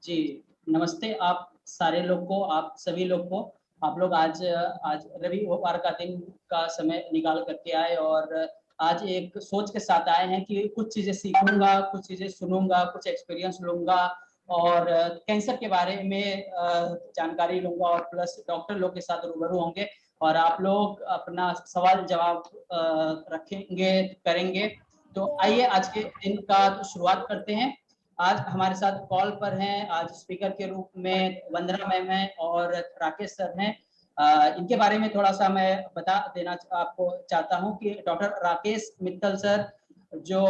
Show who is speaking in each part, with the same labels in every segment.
Speaker 1: जी, नमस्ते आप सारे लोग को, आप सभी लोग को। आप लोग आज आज रविवार का दिन का समय निकाल कर के आए और आज एक सोच के साथ आए हैं कि कुछ चीज़ें सीखूँगा, कुछ चीज़ें सुनूँगा, कुछ एक्सपीरियंस लूँगा और कैंसर के बारे में जानकारी लूँगा और प्लस डॉक्टर लोग के साथ रूबरू होंगे और आप लोग अपना सवाल-जवाब रखेंगे, करेंगे। तो आइए आज के दिन का शुरुआत करते हैं। आज हमारे साथ कॉल पर हैं, आज स्पीकर के रूप में वंदना मैम हैं और राकेश सर हैं। इनके बारे में थोड़ा-सा मैं बता देना आपको चाहता हूँ कि डॉक्टर राकेश मित्तल सर जो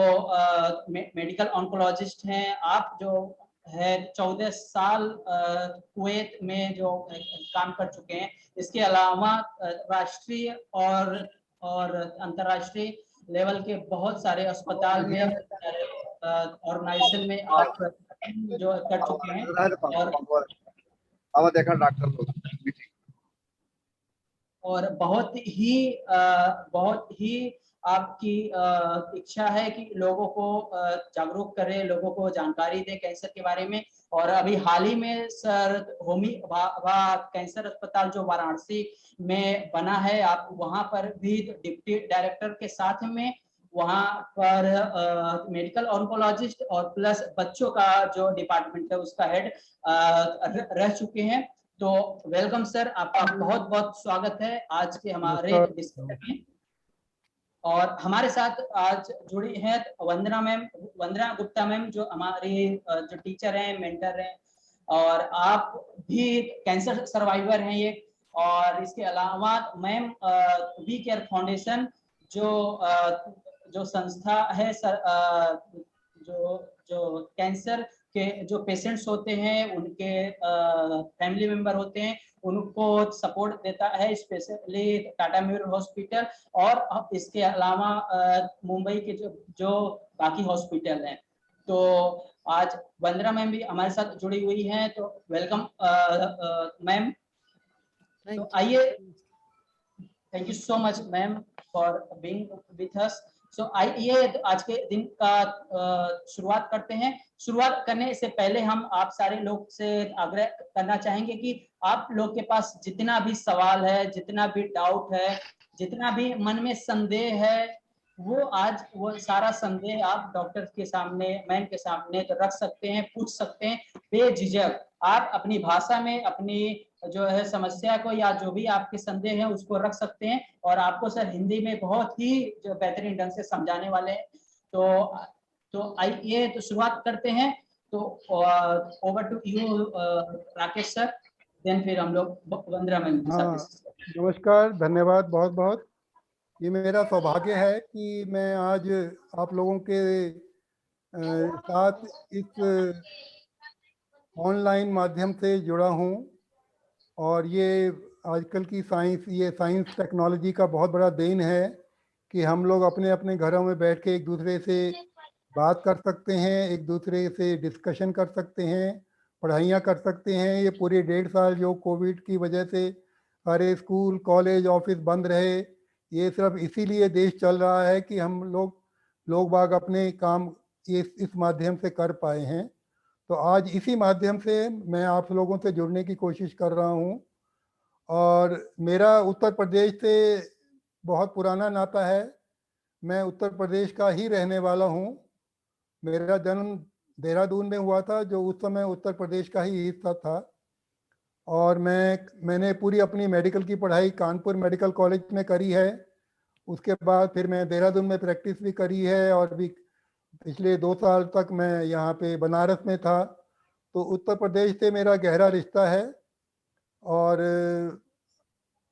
Speaker 1: मेडिकल ऑन्कोलॉजिस्ट हैं, आप जो है 14 साल कुवैत में जो काम कर चुके हैं। इसके अलावा राष्ट्रीय और अंतर्राष्ट्रीय लेवल के बहुत सारे अस्पताल में ऑर्गेनाइजेशन में आप जो कर चुके हैं और बहुत ही आपकी इच्छा है कि लोगों को जागरूक करें, लोगों को जानकारी दें कैंसर के बारे में। और अभी हाल ही में सर होमी भाभा कैंसर अस्पताल जो वाराणसी में बना है, आप वहां पर भी डिप्टी डायरेक्टर के साथ में वहां पर मेडिकल ऑन्कोलॉजिस्ट और प्लस बच्चों का जो डिपार्टमेंट है उसका हेड रह चुके हैं। तो वेलकम सर, आपका बहुत बहुत स्वागत है आज के हमारे डिस्कशन में। और हमारे साथ आज जुड़ी हैं वंदना मैम, वंदना गुप्ता मैम जो हमारी जो टीचर हैं, मेंटर हैं और आप भी कैंसर सर्वाइवर हैं ये। और इसके अलावा मैम वी केयर फाउंडेशन जो संस्था है सर, जो जो कैंसर के जो पेशेंट्स होते हैं उनके फैमिली मेंबर होते हैं उनको सपोर्ट देता है, स्पेशली टाटा मेमोरियल हॉस्पिटल और इसके अलावा मुंबई के जो बाकी हॉस्पिटल हैं। तो आज वंदना मैम भी हमारे साथ जुड़ी हुई हैं, तो वेलकम मैम। तो आइए, thank you so much ma'am for being with us. So आइए आज के दिन का शुरुआत करते हैं। शुरुआत करने से पहले हम आप सारे लोग से आग्रह करना चाहेंगे कि आप लोग के पास जितना भी सवाल है, जितना भी डाउट है, जितना भी मन में संदेह है, वो सारा संदेह आप डॉक्टर के सामने, मैम के सामने तो रख सकते हैं, पूछ सकते हैं बेझिझक। आप अपनी भाषा में अपनी जो है समस्या को या जो भी आपके संदेह है उसको रख सकते हैं और आपको सर हिंदी में बहुत ही जो बेहतरीन ढंग से समझाने वाले हैं। तो आइए तो शुरुआत करते हैं। तो over to you Rakesh sir, then फिर हम लोग वंदना मैम के साथ।
Speaker 2: नमस्कार, धन्यवाद बहुत बहुत। ये मेरा सौभाग्य है कि मैं आज आप लोगों के साथ इस ऑनलाइन माध्यम से जुड़ा हूँ और ये आजकल की साइंस टेक्नोलॉजी का बहुत बड़ा देन है कि हम लोग अपने अपने घरों में बैठ के एक दूसरे से बात कर सकते हैं, एक दूसरे से डिस्कशन कर सकते हैं, पढ़ाइयाँ कर सकते हैं। ये पूरे 1.5 साल जो कोविड की वजह से सारे स्कूल कॉलेज ऑफिस बंद रहे, ये सिर्फ इसीलिए देश चल रहा है कि हम लोग बाग अपने काम इस माध्यम से कर पाए हैं। तो आज इसी माध्यम से मैं आप लोगों से जुड़ने की कोशिश कर रहा हूँ। और मेरा उत्तर प्रदेश से बहुत पुराना नाता है। मैं उत्तर प्रदेश का ही रहने वाला हूँ। मेरा जन्म देहरादून में हुआ था, जो उस समय उत्तर प्रदेश का ही हिस्सा था। और मैंने पूरी अपनी मेडिकल की पढ़ाई कानपुर मेडिकल कॉलेज में करी है। उसके बाद फिर मैं देहरादून में प्रैक्टिस भी करी है और भी पिछले 2 साल तक मैं यहाँ पे बनारस में था। तो उत्तर प्रदेश से मेरा गहरा रिश्ता है। और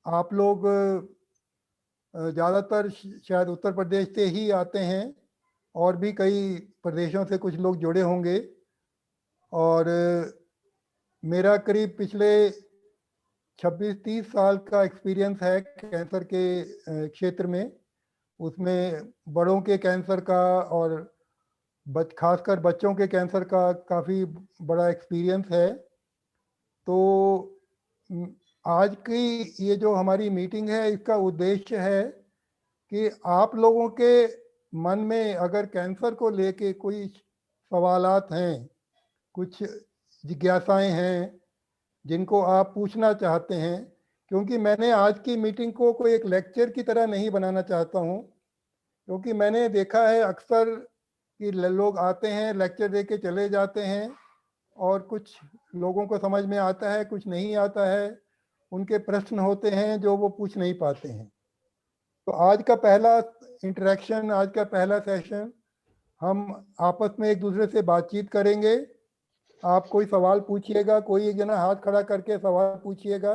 Speaker 2: आप लोग ज़्यादातर शायद उत्तर प्रदेश से ही आते हैं और भी कई प्रदेशों से कुछ लोग जुड़े होंगे। और मेरा करीब पिछले 26-30 साल का एक्सपीरियंस है कैंसर के क्षेत्र में। उसमें बड़ों के कैंसर का और खासकर बच्चों के कैंसर का काफ़ी बड़ा एक्सपीरियंस है। तो आज की ये जो हमारी मीटिंग है, इसका उद्देश्य है कि आप लोगों के मन में अगर कैंसर को लेके कोई सवालात हैं, कुछ जिज्ञासाएं हैं जिनको आप पूछना चाहते हैं, क्योंकि मैंने आज की मीटिंग को कोई एक लेक्चर की तरह नहीं बनाना चाहता हूं, क्योंकि मैंने देखा है अक्सर कि लोग आते हैं, लेक्चर दे के चले जाते हैं और कुछ लोगों को समझ में आता है, कुछ नहीं आता है, उनके प्रश्न होते हैं जो वो पूछ नहीं पाते हैं। तो आज का पहला इंटरेक्शन, आज का पहला सेशन हम आपस में एक दूसरे से बातचीत करेंगे। आप कोई सवाल पूछिएगा, कोई एक जना हाथ खड़ा करके सवाल पूछिएगा,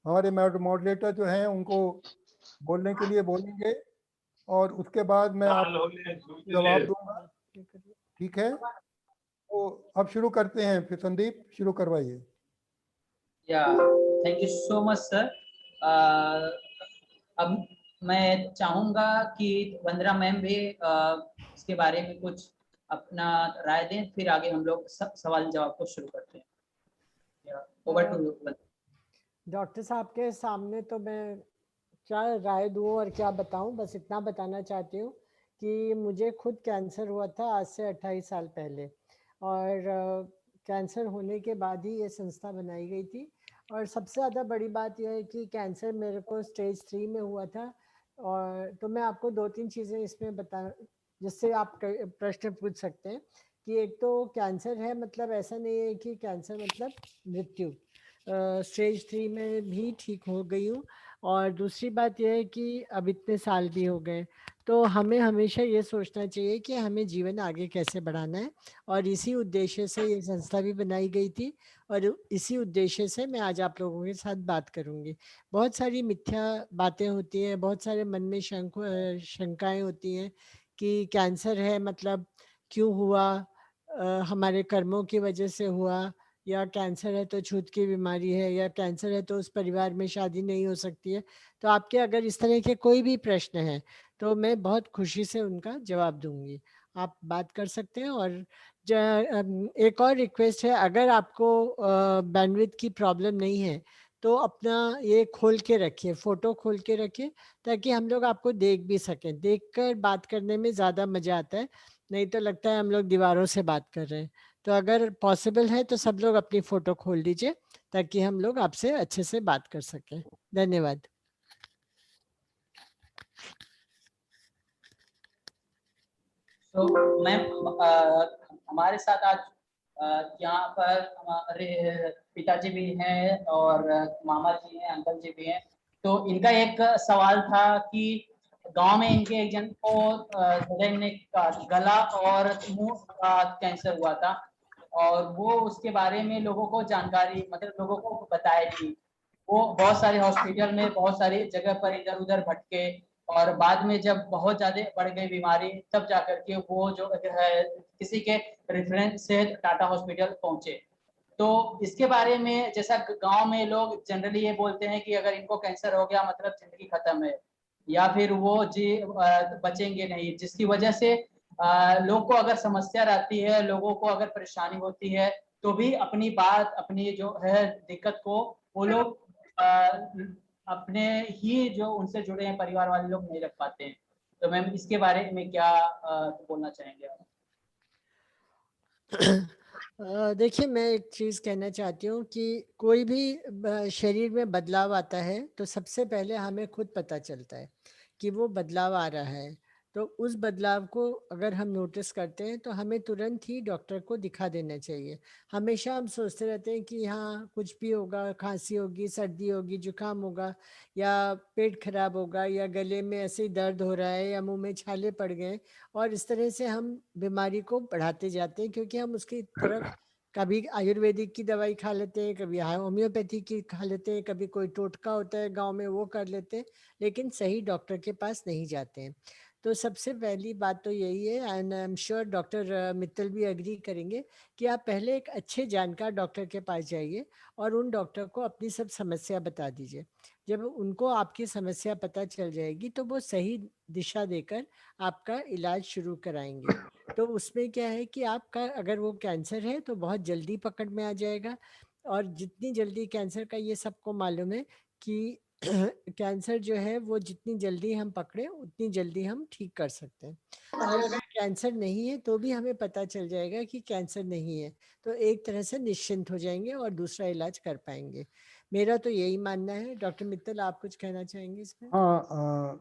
Speaker 2: हमारे मॉडरेटर जो हैं उनको बोलने के लिए बोलेंगे और उसके बाद मैं आप जवाब दूंगा। ठीक है, तो अब शुरू करते हैं। फिर संदीप शुरू करवाइए।
Speaker 1: Thank you so much sir. अब मैं चाहूंगा कि वंदना मैम भी इसके बारे में कुछ अपना राय दें, फिर आगे हम लोग सवाल जवाब को शुरू करते हैं। Over to you.
Speaker 3: डॉक्टर साहब के सामने तो मैं क्या राय दूँ और क्या बताऊँ, बस इतना बताना चाहती हूँ कि मुझे खुद कैंसर हुआ था आज से 28 साल पहले, और कैंसर होने के बाद ही ये संस्था बनाई गई थी। और सबसे ज़्यादा बड़ी बात यह है कि कैंसर मेरे को स्टेज 3 में हुआ था। और तो मैं आपको 2-3 चीज़ें इसमें बता, जिससे आप प्रश्न पूछ सकते हैं कि एक तो कैंसर है मतलब ऐसा नहीं है कि कैंसर मतलब मृत्यु, स्टेज 3 में भी ठीक हो गई हूँ। और दूसरी बात यह है कि अब इतने साल भी हो गए, तो हमें हमेशा ये सोचना चाहिए कि हमें जीवन आगे कैसे बढ़ाना है, और इसी उद्देश्य से ये संस्था भी बनाई गई थी। और इसी उद्देश्य से मैं आज आप लोगों के साथ बात करूंगी। बहुत सारी मिथ्या बातें होती हैं, बहुत सारे मन में शंकाएं होती हैं कि कैंसर है मतलब क्यों हुआ, हमारे कर्मों की वजह से हुआ, या कैंसर है तो छूत की बीमारी है, या कैंसर है तो उस परिवार में शादी नहीं हो सकती है। तो आपके अगर इस तरह के कोई भी प्रश्न हैं तो मैं बहुत खुशी से उनका जवाब दूंगी, आप बात कर सकते हैं। और एक और रिक्वेस्ट है, अगर आपको बैंडविड्थ की प्रॉब्लम नहीं है तो अपना ये खोल के रखिए, फ़ोटो खोल के रखिए, ताकि हम लोग आपको देख भी सकें। देखकर बात करने में ज़्यादा मज़ा आता है, नहीं तो लगता है हम लोग दीवारों से बात कर रहे हैं। तो अगर पॉसिबल है तो सब लोग अपनी फ़ोटो खोल लीजिए ताकि हम लोग आपसे अच्छे से बात कर सकें। धन्यवाद।
Speaker 1: तो मैम हमारे साथ आज यहाँ पर हमारे पिताजी भी हैं और मामा जी हैं, अंकल जी भी हैं। तो इनका एक सवाल था कि गांव में इनके एक जन को ने गला और मुंह का कैंसर हुआ था, और वो उसके बारे में लोगों को जानकारी, मतलब लोगों को बताया नहीं। वो बहुत सारे हॉस्पिटल में बहुत सारी जगह पर इधर उधर भटके, और बाद में जब बहुत ज्यादा बढ़ गई बीमारी तब जाकर के वो जो है किसी के रेफरेंस से टाटा हॉस्पिटल पहुंचे। तो इसके बारे में, जैसा गांव में लोग जनरली ये बोलते हैं कि अगर इनको कैंसर हो गया मतलब जिंदगी खत्म है, या फिर वो बचेंगे नहीं, जिसकी वजह से लोग को अगर समस्या रहती है, लोगों को अगर परेशानी होती है, तो भी अपनी बात, अपनी जो है दिक्कत को वो लोग अपने ही जो उनसे जुड़े हैं परिवार वाले लोग नहीं रख पाते हैं। तो मैम इसके बारे में क्या बोलना चाहेंगे आप?
Speaker 3: देखिए, मैं एक चीज़ कहना चाहती हूँ कि कोई भी शरीर में बदलाव आता है तो सबसे पहले हमें खुद पता चलता है कि वो बदलाव आ रहा है। तो उस बदलाव को अगर हम नोटिस करते हैं तो हमें तुरंत ही डॉक्टर को दिखा देना चाहिए। हमेशा हम सोचते रहते हैं कि हाँ कुछ भी होगा, खांसी होगी, सर्दी होगी, जुकाम होगा, या पेट खराब होगा, या गले में ऐसे ही दर्द हो रहा है, या मुंह में छाले पड़ गए, और इस तरह से हम बीमारी को बढ़ाते जाते हैं, क्योंकि हम उसकी तरफ कभी आयुर्वेदिक की दवाई खा लेते हैं, कभी होम्योपैथी की खा लेते हैं, कभी कोई टोटका होता है गांव में वो कर लेते हैं, लेकिन सही डॉक्टर के पास नहीं जाते हैं। तो सबसे पहली बात तो यही है, and I am sure doctor Mittal भी एग्री करेंगे, कि आप पहले एक अच्छे जानकार डॉक्टर के पास जाइए और उन डॉक्टर को अपनी सब समस्या बता दीजिए। जब उनको आपकी समस्या पता चल जाएगी तो वो सही दिशा देकर आपका इलाज शुरू कराएंगे। तो उसमें क्या है कि आपका अगर वो कैंसर है तो बहुत जल्दी पकड़ में आ जाएगा, और जितनी जल्दी कैंसर का ये सबको मालूम है कि कैंसर जो है वो जितनी जल्दी हम पकड़े उतनी जल्दी हम ठीक कर सकते हैं। और अगर कैंसर नहीं है तो भी हमें पता चल जाएगा कि कैंसर नहीं है, तो एक तरह से निश्चिंत हो जाएंगे और दूसरा इलाज कर पाएंगे। मेरा तो यही मानना है। डॉक्टर मित्तल, आप कुछ कहना चाहेंगे इसमें?
Speaker 2: हाँ,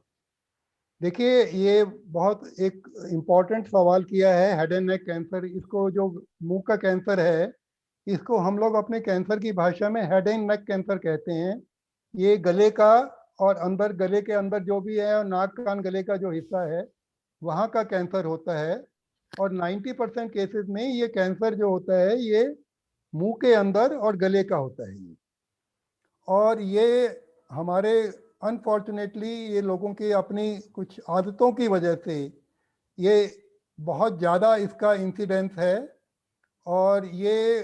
Speaker 2: देखिए ये बहुत एक इम्पॉर्टेंट सवाल किया है, हेड एंड नेक कैंसर। इसको जो मुंह का कैंसर है, इसको हम लोग अपने कैंसर की भाषा में हेड एंड नेक कैंसर कहते हैं। ये गले का और अंदर, गले के अंदर जो भी है, और नाक कान गले का जो हिस्सा है वहाँ का कैंसर होता है। और 90% केसेस में ये कैंसर जो होता है ये मुंह के अंदर और गले का होता है ये। और ये हमारे अनफॉर्चुनेटली ये लोगों की अपनी कुछ आदतों की वजह से ये बहुत ज़्यादा इसका इंसिडेंस है। और ये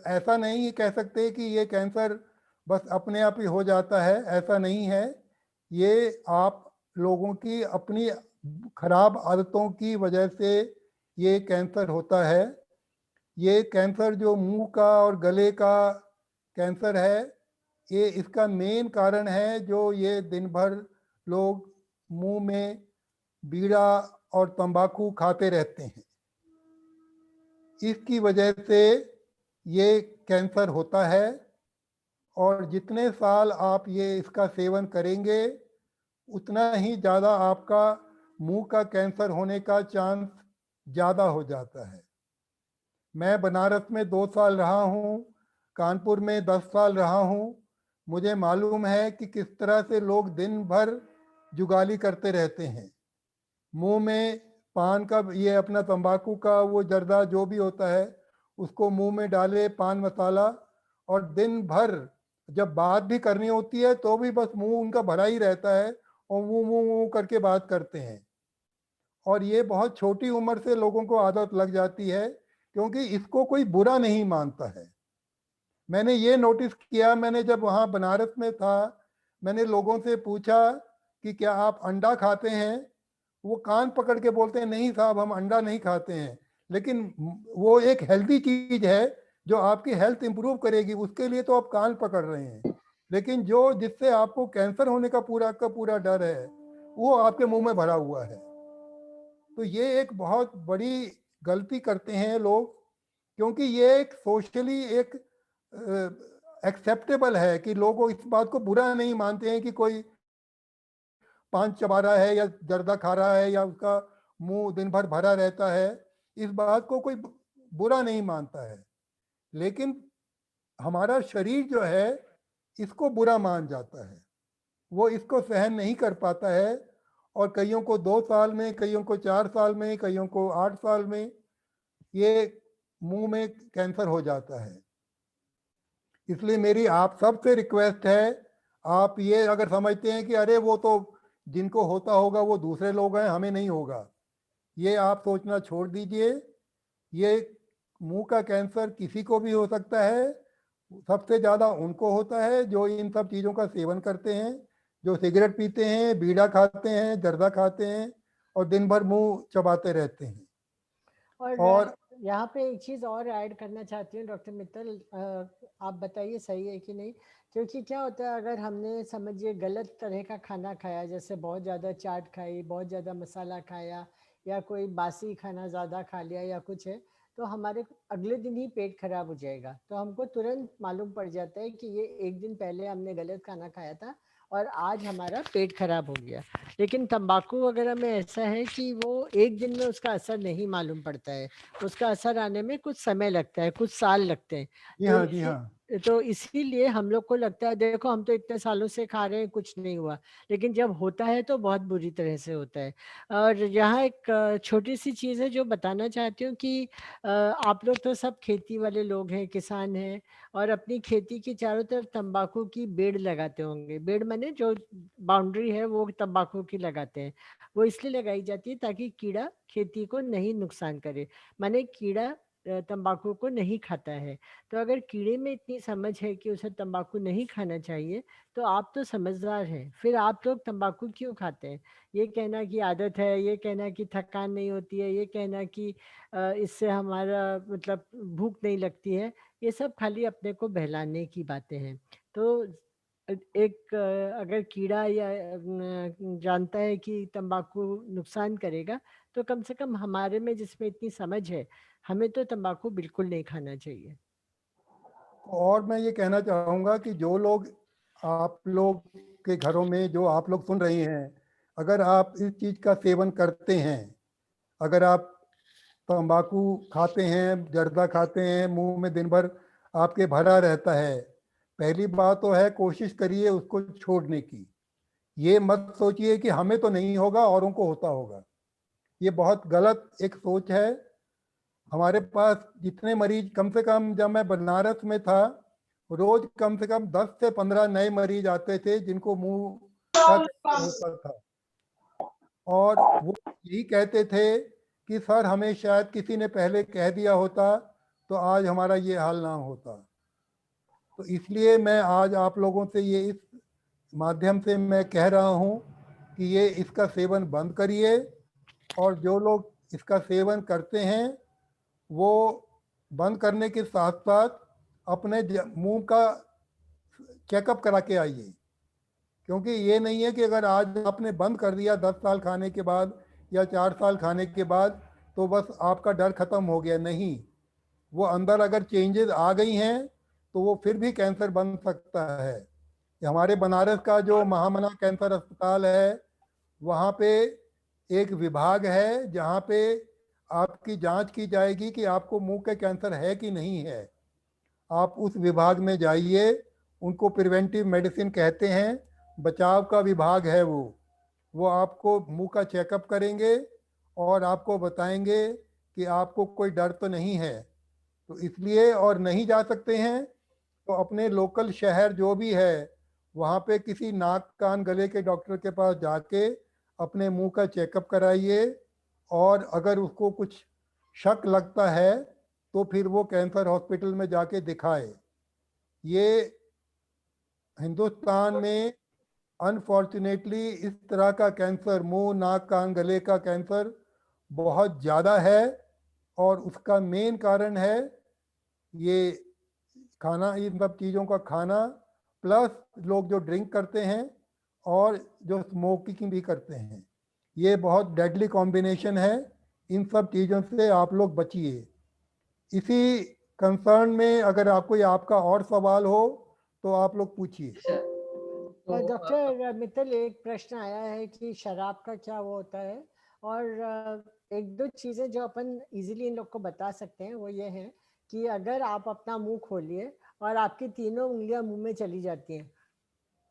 Speaker 2: ऐसा नहीं कह सकते कि ये कैंसर बस अपने आप ही हो जाता है, ऐसा नहीं है। ये आप लोगों की अपनी खराब आदतों की वजह से ये कैंसर होता है। ये कैंसर जो मुंह का और गले का कैंसर है, ये इसका मेन कारण है जो ये दिन भर लोग मुंह में बीड़ा और तंबाकू खाते रहते हैं, इसकी वजह से ये कैंसर होता है। और जितने साल आप ये इसका सेवन करेंगे उतना ही ज़्यादा आपका मुंह का कैंसर होने का चांस ज़्यादा हो जाता है। मैं बनारस में 2 साल रहा हूँ, कानपुर में 10 साल रहा हूँ। मुझे मालूम है कि किस तरह से लोग दिन भर जुगाली करते रहते हैं। मुंह में पान का, ये अपना तंबाकू का वो जर्दा जो भी होता है उसको मुंह में डाले, पान मसाला, और दिन भर जब बात भी करनी होती है तो भी बस मुंह उनका भरा ही रहता है और मुंह मुंह मुंह करके बात करते हैं। और ये बहुत छोटी उम्र से लोगों को आदत लग जाती है क्योंकि इसको कोई बुरा नहीं मानता है। मैंने ये नोटिस किया, मैंने जब वहाँ बनारस में था, मैंने लोगों से पूछा कि क्या आप अंडा खाते हैं? वो कान पकड़ के बोलते हैं नहीं साहब, हम अंडा नहीं खाते हैं। लेकिन वो एक हेल्दी चीज है जो आपकी हेल्थ इंप्रूव करेगी, उसके लिए तो आप कान पकड़ रहे हैं। लेकिन जो जिससे आपको कैंसर होने का पूरा डर है वो आपके मुंह में भरा हुआ है। तो ये एक बहुत बड़ी गलती करते हैं लोग, क्योंकि ये एक सोशली एक एक्सेप्टेबल है कि लोग इस बात को बुरा नहीं मानते हैं कि कोई पान चबा रहा है या जर्दा खा रहा है या उसका मुंह दिन भर भरा रहता है। इस बात को कोई बुरा नहीं मानता है, लेकिन हमारा शरीर जो है इसको बुरा मान जाता है, वो इसको सहन नहीं कर पाता है। और कईयों को 2 साल में, कईयों को 4 साल में, कईयों को 8 साल में ये मुंह में कैंसर हो जाता है। इसलिए मेरी आप सबसे रिक्वेस्ट है, आप ये अगर समझते हैं कि अरे वो तो जिनको होता होगा वो दूसरे लोग हैं, हमें नहीं होगा, ये आप सोचना छोड़ दीजिए। ये मुंह का कैंसर किसी को भी हो सकता है। सबसे ज़्यादा उनको होता है जो इन सब चीज़ों का सेवन करते हैं, जो सिगरेट पीते हैं, बीड़ा खाते हैं, जर्दा खाते हैं और दिन भर मुंह चबाते रहते हैं। और
Speaker 3: यहाँ पे एक चीज़ और ऐड करना चाहती हूँ डॉक्टर मित्तल, आप बताइए सही है कि नहीं। क्योंकि क्या होता है, अगर हमने समझिए गलत तरह का खाना खाया, जैसे बहुत ज़्यादा चाट खाई, बहुत ज़्यादा मसाला खाया, या कोई बासी खाना ज़्यादा खा लिया या कुछ है, तो हमारे अगले दिन ही पेट खराब हो जाएगा। तो हमको तुरंत मालूम पड़ जाता है कि ये एक दिन पहले हमने गलत खाना खाया था और आज हमारा पेट खराब हो गया। लेकिन तंबाकू वगैरह में ऐसा है कि वो एक दिन में उसका असर नहीं मालूम पड़ता है, उसका असर आने में कुछ समय लगता है, कुछ साल लगते हैं।
Speaker 2: जी
Speaker 3: तो
Speaker 2: हाँ, जी हाँ,
Speaker 3: तो इसीलिए हम लोग को लगता है देखो हम तो इतने सालों से खा रहे हैं, कुछ नहीं हुआ, लेकिन जब होता है तो बहुत बुरी तरह से होता है। और यहाँ एक छोटी सी चीज़ है जो बताना चाहती हूँ कि आप लोग तो सब खेती वाले लोग हैं, किसान हैं, और अपनी खेती की चारों तरफ तंबाकू की बेड़ लगाते होंगे। बेड़ माने जो बाउंड्री है वो तंबाकू की लगाते हैं। वो इसलिए लगाई जाती है ताकि कीड़ा खेती को नहीं नुकसान करे, माने कीड़ा तंबाकू को नहीं खाता है। तो अगर कीड़े में इतनी समझ है कि उसे तंबाकू नहीं खाना चाहिए, तो आप तो समझदार हैं, फिर आप लोग तंबाकू क्यों खाते हैं? ये कहना कि आदत है, ये कहना कि थकान नहीं होती है, ये कहना कि इससे हमारा मतलब भूख नहीं लगती है, ये सब खाली अपने को बहलाने की बातें हैं। तो एक अगर कीड़ा या जानता है कि तंबाकू नुकसान करेगा, तो कम से कम हमारे में जिसमें इतनी समझ है, हमें तो तंबाकू बिल्कुल नहीं खाना चाहिए।
Speaker 2: और मैं ये कहना चाहूँगा कि जो लोग आप लोग के घरों में जो आप लोग सुन रहे हैं, अगर आप इस चीज़ का सेवन करते हैं, अगर आप तंबाकू खाते हैं, जर्दा खाते हैं, मुंह में दिन भर आपके भरा रहता है, पहली बात तो है कोशिश करिए उसको छोड़ने की। ये मत सोचिए कि हमें तो नहीं होगा औरों को होता होगा, ये बहुत गलत एक सोच है। हमारे पास जितने मरीज, कम से कम जब मैं बनारस में था, रोज कम से कम 10 से 15 नए मरीज आते थे जिनको मुंह का कैंसर होता था, और वो यही कहते थे कि सर हमें शायद किसी ने पहले कह दिया होता तो आज हमारा ये हाल ना होता। तो इसलिए मैं आज आप लोगों से ये इस माध्यम से मैं कह रहा हूँ कि ये इसका सेवन बंद करिए, और जो लोग इसका सेवन करते हैं वो बंद करने के साथ साथ अपने मुंह का चेकअप करा के आइए। क्योंकि ये नहीं है कि अगर आज आपने बंद कर दिया 10 साल खाने के बाद या 4 साल खाने के बाद तो बस आपका डर खत्म हो गया, नहीं। वो अंदर अगर चेंजेस आ गई हैं तो वो फिर भी कैंसर बन सकता है। हमारे बनारस का जो महामना कैंसर अस्पताल है, वहाँ पे एक विभाग है जहाँ पे आपकी जांच की जाएगी कि आपको मुंह के कैंसर है कि नहीं है। आप उस विभाग में जाइए, उनको प्रिवेंटिव मेडिसिन कहते हैं, बचाव का विभाग है वो आपको मुंह का चेकअप करेंगे और आपको बताएंगे कि आपको कोई डर तो नहीं है। तो इसलिए, और नहीं जा सकते हैं तो अपने लोकल शहर जो भी है वहाँ पे किसी नाक कान गले के डॉक्टर के पास जाके अपने मुंह का चेकअप कराइए, और अगर उसको कुछ शक लगता है तो फिर वो कैंसर हॉस्पिटल में जाके दिखाए। ये हिंदुस्तान में अनफॉर्चुनेटली इस तरह का कैंसर, मुंह नाक कान गले का कैंसर बहुत ज़्यादा है, और उसका मेन कारण है ये खाना, इन सब चीज़ों का खाना, प्लस लोग जो ड्रिंक करते हैं और जो स्मोकिंग भी करते हैं। ये बहुत डेडली कॉम्बिनेशन है। इन सब चीज़ों से आप लोग बचिए। इसी कंसर्न में अगर आपको या आपका और सवाल हो तो आप लोग पूछिए।
Speaker 1: तो
Speaker 3: डॉक्टर मित्तल, एक प्रश्न आया है कि शराब का क्या वो होता है, और एक दो चीज़ें जो अपन इजीली इन लोग को बता सकते हैं वो ये है कि अगर आप अपना मुंह खोलिए और आपकी तीनों उंगलियां मुंह में चली जाती हैं,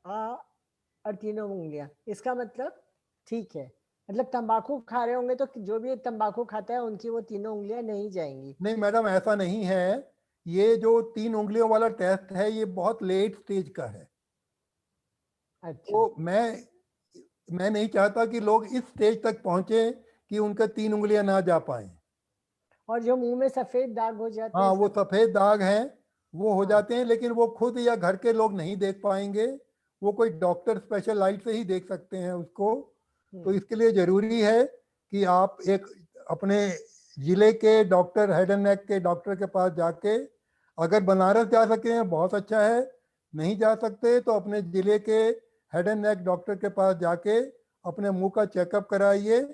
Speaker 3: और तीनों उंगलियां, इसका मतलब ठीक है। मतलब तंबाकू खा रहे होंगे तो जो भी तंबाकू खाता है उनकी वो तीनों उंगलियां नहीं जाएंगी।
Speaker 2: नहीं मैडम, ऐसा नहीं है। ये जो 3 उंगलियों वाला टेस्ट है ये बहुत लेट स्टेज का है।
Speaker 3: अच्छा।
Speaker 2: तो मैं नहीं चाहता कि लोग इस स्टेज तक पहुंचे कि उनका 3 उंगलियां ना जा पाए।
Speaker 3: और जो मुंह में सफेद दाग हो जाते
Speaker 2: हाँ,
Speaker 3: हैं
Speaker 2: वो सफ़ेद दाग हैं, वो हो
Speaker 3: हाँ।
Speaker 2: जाते हैं, लेकिन वो खुद या घर के लोग नहीं देख पाएंगे। वो कोई डॉक्टर स्पेशल लाइट से ही देख सकते हैं उसको। तो इसके लिए ज़रूरी है कि आप एक अपने ज़िले के डॉक्टर, हेड एंड नेक के डॉक्टर के पास जाके, अगर बनारस जा सके हैं बहुत अच्छा है, नहीं जा सकते तो अपने ज़िले के हेड एंड नेक डॉक्टर के पास जाके अपने मुंह का चेकअप कराइए,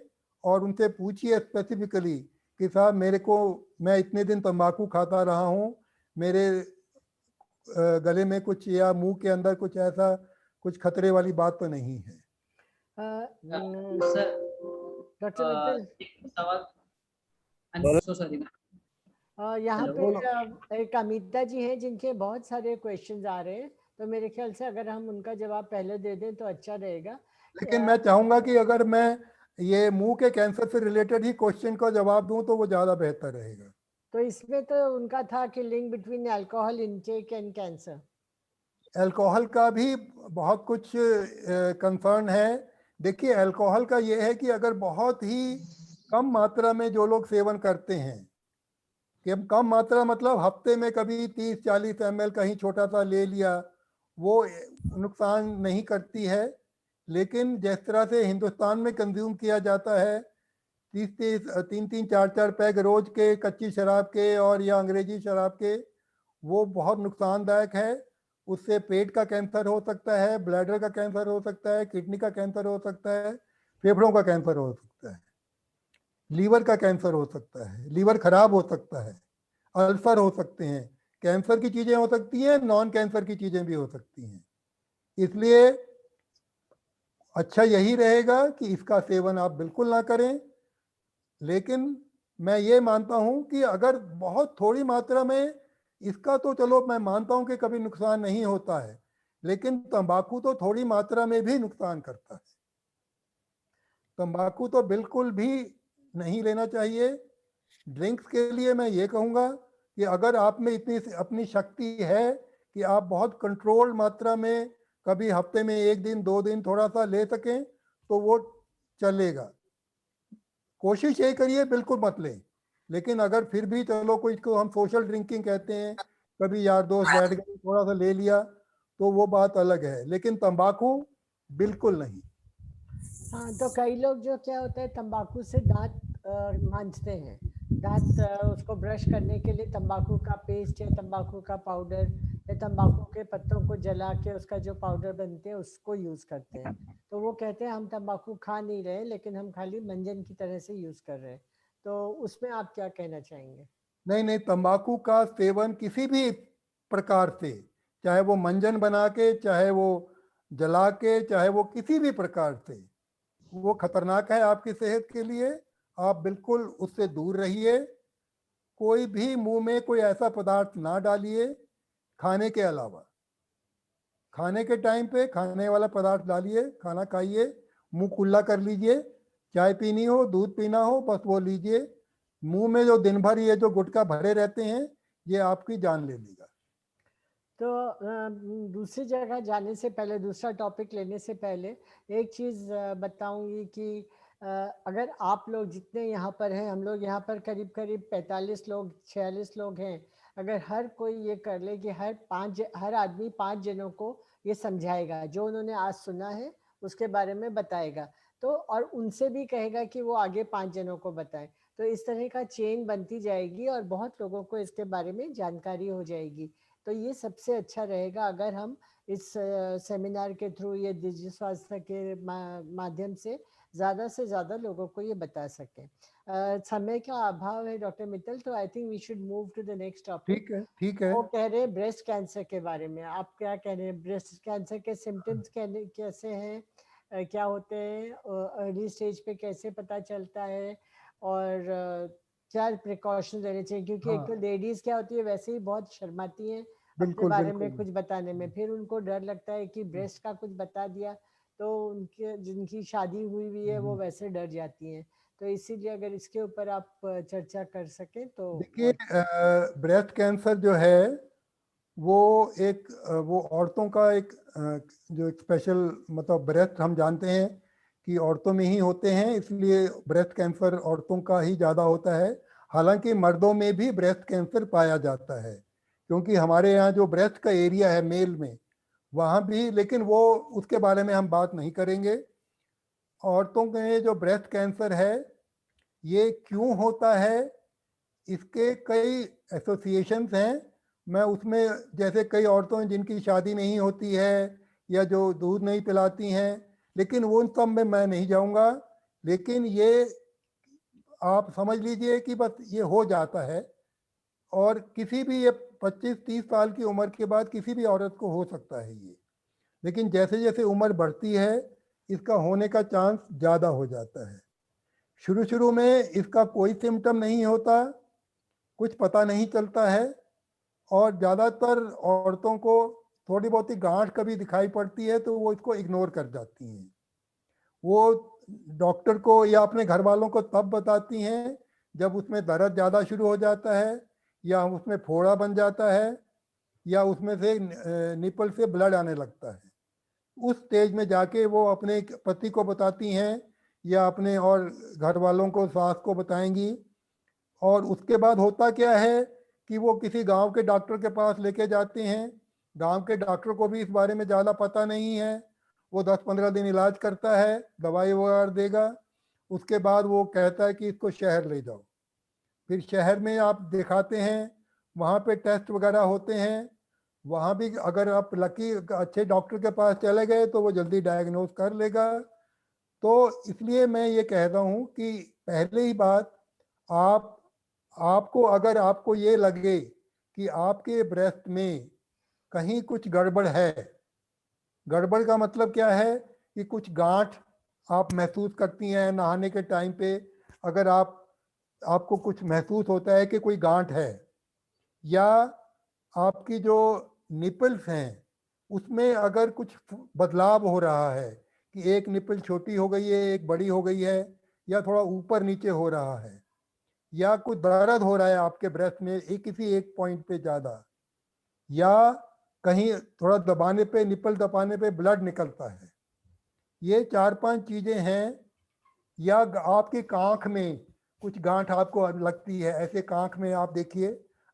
Speaker 2: और उनसे पूछिए स्पेसिफिकली कि साहब मेरे को, मैं इतने दिन तंबाकू खाता रहा हूँ, मेरे गले में कुछ या मुंह के अंदर कुछ ऐसा कुछ खतरे वाली बात तो नहीं है।
Speaker 1: सर
Speaker 3: डॉक्टर मित्तल,
Speaker 1: एक सवाल, सो सॉरी।
Speaker 3: यहाँ
Speaker 1: हेलो।
Speaker 3: पे एक अमिता जी हैं जिनके बहुत सारे क्वेश्चंस आ रहे हैं, तो मेरे ख्याल से अगर हम उनका जवाब पहले दे दें तो अच्छा रहेगा।
Speaker 2: लेकिन मैं चाहूंगा कि अगर मैं ये मुंह के कैंसर से रिलेटेड ही क्वेश्चन का जवाब दूं तो वो ज़्यादा बेहतर रहेगा।
Speaker 3: तो इसमें तो उनका था कि link between alcohol intake and cancer.
Speaker 2: Alcohol का भी बहुत कुछ कंसर्न है। देखिए, अल्कोहल का ये है कि अगर बहुत ही कम मात्रा में जो लोग सेवन करते हैं, कि हम कम मात्रा मतलब हफ्ते में कभी 30-40 ml कहीं छोटा सा ले लिया, वो नुकसान नहीं करती है। लेकिन जिस तरह से हिंदुस्तान में कंज्यूम किया जाता है, 3-4 पैग रोज के कच्ची शराब के और या अंग्रेजी शराब के, वो बहुत नुकसानदायक है। उससे पेट का कैंसर हो सकता है, ब्लैडर का कैंसर हो सकता है, किडनी का कैंसर हो सकता है, फेफड़ों का कैंसर हो सकता है, लीवर का कैंसर हो सकता है, लीवर खराब हो सकता है, अल्सर हो सकते हैं। कैंसर की चीजें हो सकती हैं, नॉन कैंसर की चीजें भी हो सकती हैं। इसलिए अच्छा यही रहेगा कि इसका सेवन आप बिल्कुल ना करें। लेकिन मैं ये मानता हूं कि अगर बहुत थोड़ी मात्रा में इसका, तो चलो मैं मानता हूं कि कभी नुकसान नहीं होता है, लेकिन तंबाकू तो थोड़ी मात्रा में भी नुकसान करता है। तंबाकू तो बिल्कुल भी नहीं लेना चाहिए। ड्रिंक्स के लिए मैं ये कहूँगा कि अगर आप में इतनी अपनी शक्ति है कि आप बहुत कंट्रोल मात्रा में कभी हफ्ते में 1 दिन 2 दिन थोड़ा सा ले सकें तो वो चलेगा। कोशिश यही करिए बिल्कुल मत लें। लेकिन अगर फिर भी चलो कोई, इसको हम सोशल ड्रिंकिंग कहते हैं, कभी यार दोस्त बैठ गए थोड़ा सा ले लिया तो वो बात अलग है, लेकिन तंबाकू बिल्कुल नहीं।
Speaker 3: हाँ, तो कई लोग जो क्या होता है तंबाकू से दांत मांजते हैं, दांत उसको ब्रश करने के लिए तंबाकू का पेस्ट या तंबाकू का पाउडर या तंबाकू के पत्तों को जला के उसका जो पाउडर बनते हैं उसको यूज करते हैं। तो वो कहते हैं हम तंबाकू खा नहीं रहे, लेकिन हम खाली मंजन की तरह से यूज कर रहे हैं। तो उसमें आप क्या कहना चाहेंगे?
Speaker 2: नहीं नहीं, तंबाकू का सेवन किसी भी प्रकार से, चाहे वो मंजन बना के, चाहे वो जला के, चाहे वो किसी भी प्रकार से, वो खतरनाक है आपकी सेहत के लिए। आप बिल्कुल उससे दूर रहिए। कोई भी मुंह में कोई ऐसा पदार्थ ना डालिए खाने के अलावा। खाने के टाइम पे खाने वाला पदार्थ डालिए, खाना खाइए, मुंह खुला कर लीजिए। चाय पीनी हो, दूध पीना हो, बस वो लीजिए। मुंह में जो दिन भर ये जो गुटखा भरे रहते हैं, ये आपकी जान ले लेगा।
Speaker 3: तो दूसरी जगह जाने से पहले, दूसरा टॉपिक लेने से पहले एक चीज़ बताऊंगी कि अगर आप लोग जितने यहाँ पर हैं, हम लोग यहाँ पर करीब करीब 45 लोग 46 लोग हैं। अगर हर कोई ये कर ले कि हर आदमी 5 जनों को ये समझाएगा, जो उन्होंने आज सुना है उसके बारे में बताएगा, तो और उनसे भी कहेगा कि वो आगे 5 जनों को बताएं, तो इस तरह का चेन बनती जाएगी और बहुत लोगों को इसके बारे में जानकारी हो जाएगी। तो ये सबसे अच्छा रहेगा अगर हम इस सेमिनार के थ्रू, ये डिजिटल स्वास्थ्य के माध्यम से ज़्यादा लोगों को ये बता सकें। समय का अभाव है डॉक्टर मित्तल, तो I think we should move to the next topic.
Speaker 2: ठीक है, ठीक है।
Speaker 3: वो कह रहे हैं ब्रेस्ट कैंसर के बारे में, आप क्या कह रहे हैं? ब्रेस्ट कैंसर के सिम्टम्स कैसे हैं, क्या होते हैं, अर्ली स्टेज पे कैसे पता चलता है, और क्या प्रिकॉशन लेने चाहिए? क्योंकि एक तो
Speaker 2: हाँ,
Speaker 3: लेडीज क्या होती है वैसे ही बहुत शर्माती हैं अपने
Speaker 2: बिल्कुल
Speaker 3: बारे में
Speaker 2: बिल्कुल।
Speaker 3: कुछ बताने में, फिर उनको डर लगता है कि ब्रेस्ट का कुछ बता दिया तो उनके जिनकी शादी हुई हुई है वो वैसे डर जाती हैं। तो इसीलिए अगर इसके ऊपर आप चर्चा कर सकें तो
Speaker 2: देखिए, ब्रेस्ट कैंसर जो है वो एक वो औरतों का एक जो एक स्पेशल, मतलब ब्रेस्ट हम जानते हैं कि औरतों में ही होते हैं, इसलिए ब्रेस्ट कैंसर औरतों का ही ज़्यादा होता है। हालांकि मर्दों में भी ब्रेस्ट कैंसर पाया जाता है, क्योंकि हमारे यहाँ जो ब्रेस्ट का एरिया है मेल में, वहाँ भी, लेकिन वो उसके बारे में हम बात नहीं करेंगे। औरतों में जो ब्रेस्ट कैंसर है ये क्यों होता है, इसके कई एसोसिएशंस हैं। मैं उसमें, जैसे कई औरतों हैं जिनकी शादी नहीं होती है या जो दूध नहीं पिलाती हैं, लेकिन वो उन सब में मैं नहीं जाऊंगा। लेकिन ये आप समझ लीजिए कि बस ये हो जाता है, और किसी भी ये 25-30 साल की उम्र के बाद किसी भी औरत को हो सकता है ये। लेकिन जैसे जैसे उम्र बढ़ती है इसका होने का चांस ज़्यादा हो जाता है। शुरू शुरू में इसका कोई सिम्टम नहीं होता, कुछ पता नहीं चलता है, और ज़्यादातर औरतों को थोड़ी बहुत ही गांठ कभी दिखाई पड़ती है तो वो इसको इग्नोर कर जाती हैं। वो डॉक्टर को या अपने घर वालों को तब बताती हैं जब उसमें दर्द ज़्यादा शुरू हो जाता है, या उसमें फोड़ा बन जाता है, या उसमें से निपल से ब्लड आने लगता है। उस स्टेज में जाके वो अपने पति को बताती हैं या अपने और घर वालों को, सास को बताएंगी। और उसके बाद होता क्या है कि वो किसी गांव के डॉक्टर के पास लेके जाते हैं। गांव के डॉक्टर को भी इस बारे में ज़्यादा पता नहीं है। वो 10-15 दिन इलाज करता है, दवाई वगैरह देगा, उसके बाद वो कहता है कि इसको शहर ले जाओ। फिर शहर में आप दिखाते हैं, वहाँ पे टेस्ट वगैरह होते हैं, वहाँ भी अगर आप लकी अच्छे डॉक्टर के पास चले गए तो वो जल्दी डायग्नोज कर लेगा। तो इसलिए मैं ये कहता हूँ कि पहले ही बात, आपको अगर आपको ये लगे कि आपके ब्रेस्ट में कहीं कुछ गड़बड़ है, गड़बड़ का मतलब क्या है कि कुछ गांठ आप महसूस करती हैं नहाने के टाइम पे, अगर आपको कुछ महसूस होता है कि कोई गांठ है, या आपकी जो निपल्स हैं उसमें अगर कुछ बदलाव हो रहा है कि एक निपल छोटी हो गई है, एक बड़ी हो गई है, या थोड़ा ऊपर नीचे हो रहा है, या कुछ दर्द हो रहा है आपके ब्रेस्ट में किसी एक पॉइंट पे ज़्यादा, या कहीं थोड़ा दबाने पे, निपल दबाने पे ब्लड निकलता है, ये 4-5 चीज़ें हैं। या आपकी कांख में कुछ गांठ आपको लगती है, ऐसे कांख में आप देखिए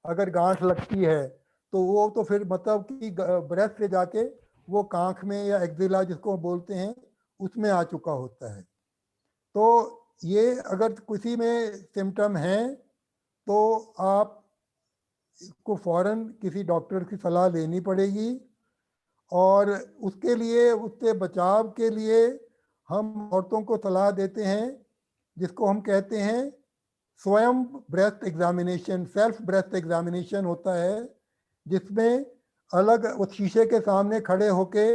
Speaker 2: अगर गांठ लगती है तो वो तो फिर मतलब कि ब्रेस्ट से जाके वो कांख में या एक्जिला जिसको बोलते हैं उसमें आ चुका होता है। तो ये अगर किसी में सिम्टम हैं तो आप को फौरन किसी डॉक्टर की सलाह लेनी पड़ेगी, और उसके लिए, उससे बचाव के लिए हम औरतों को सलाह देते हैं जिसको हम कहते हैं स्वयं breast examination, self breast examination होता है, जिसमें अलग उस शीशे के सामने खड़े होके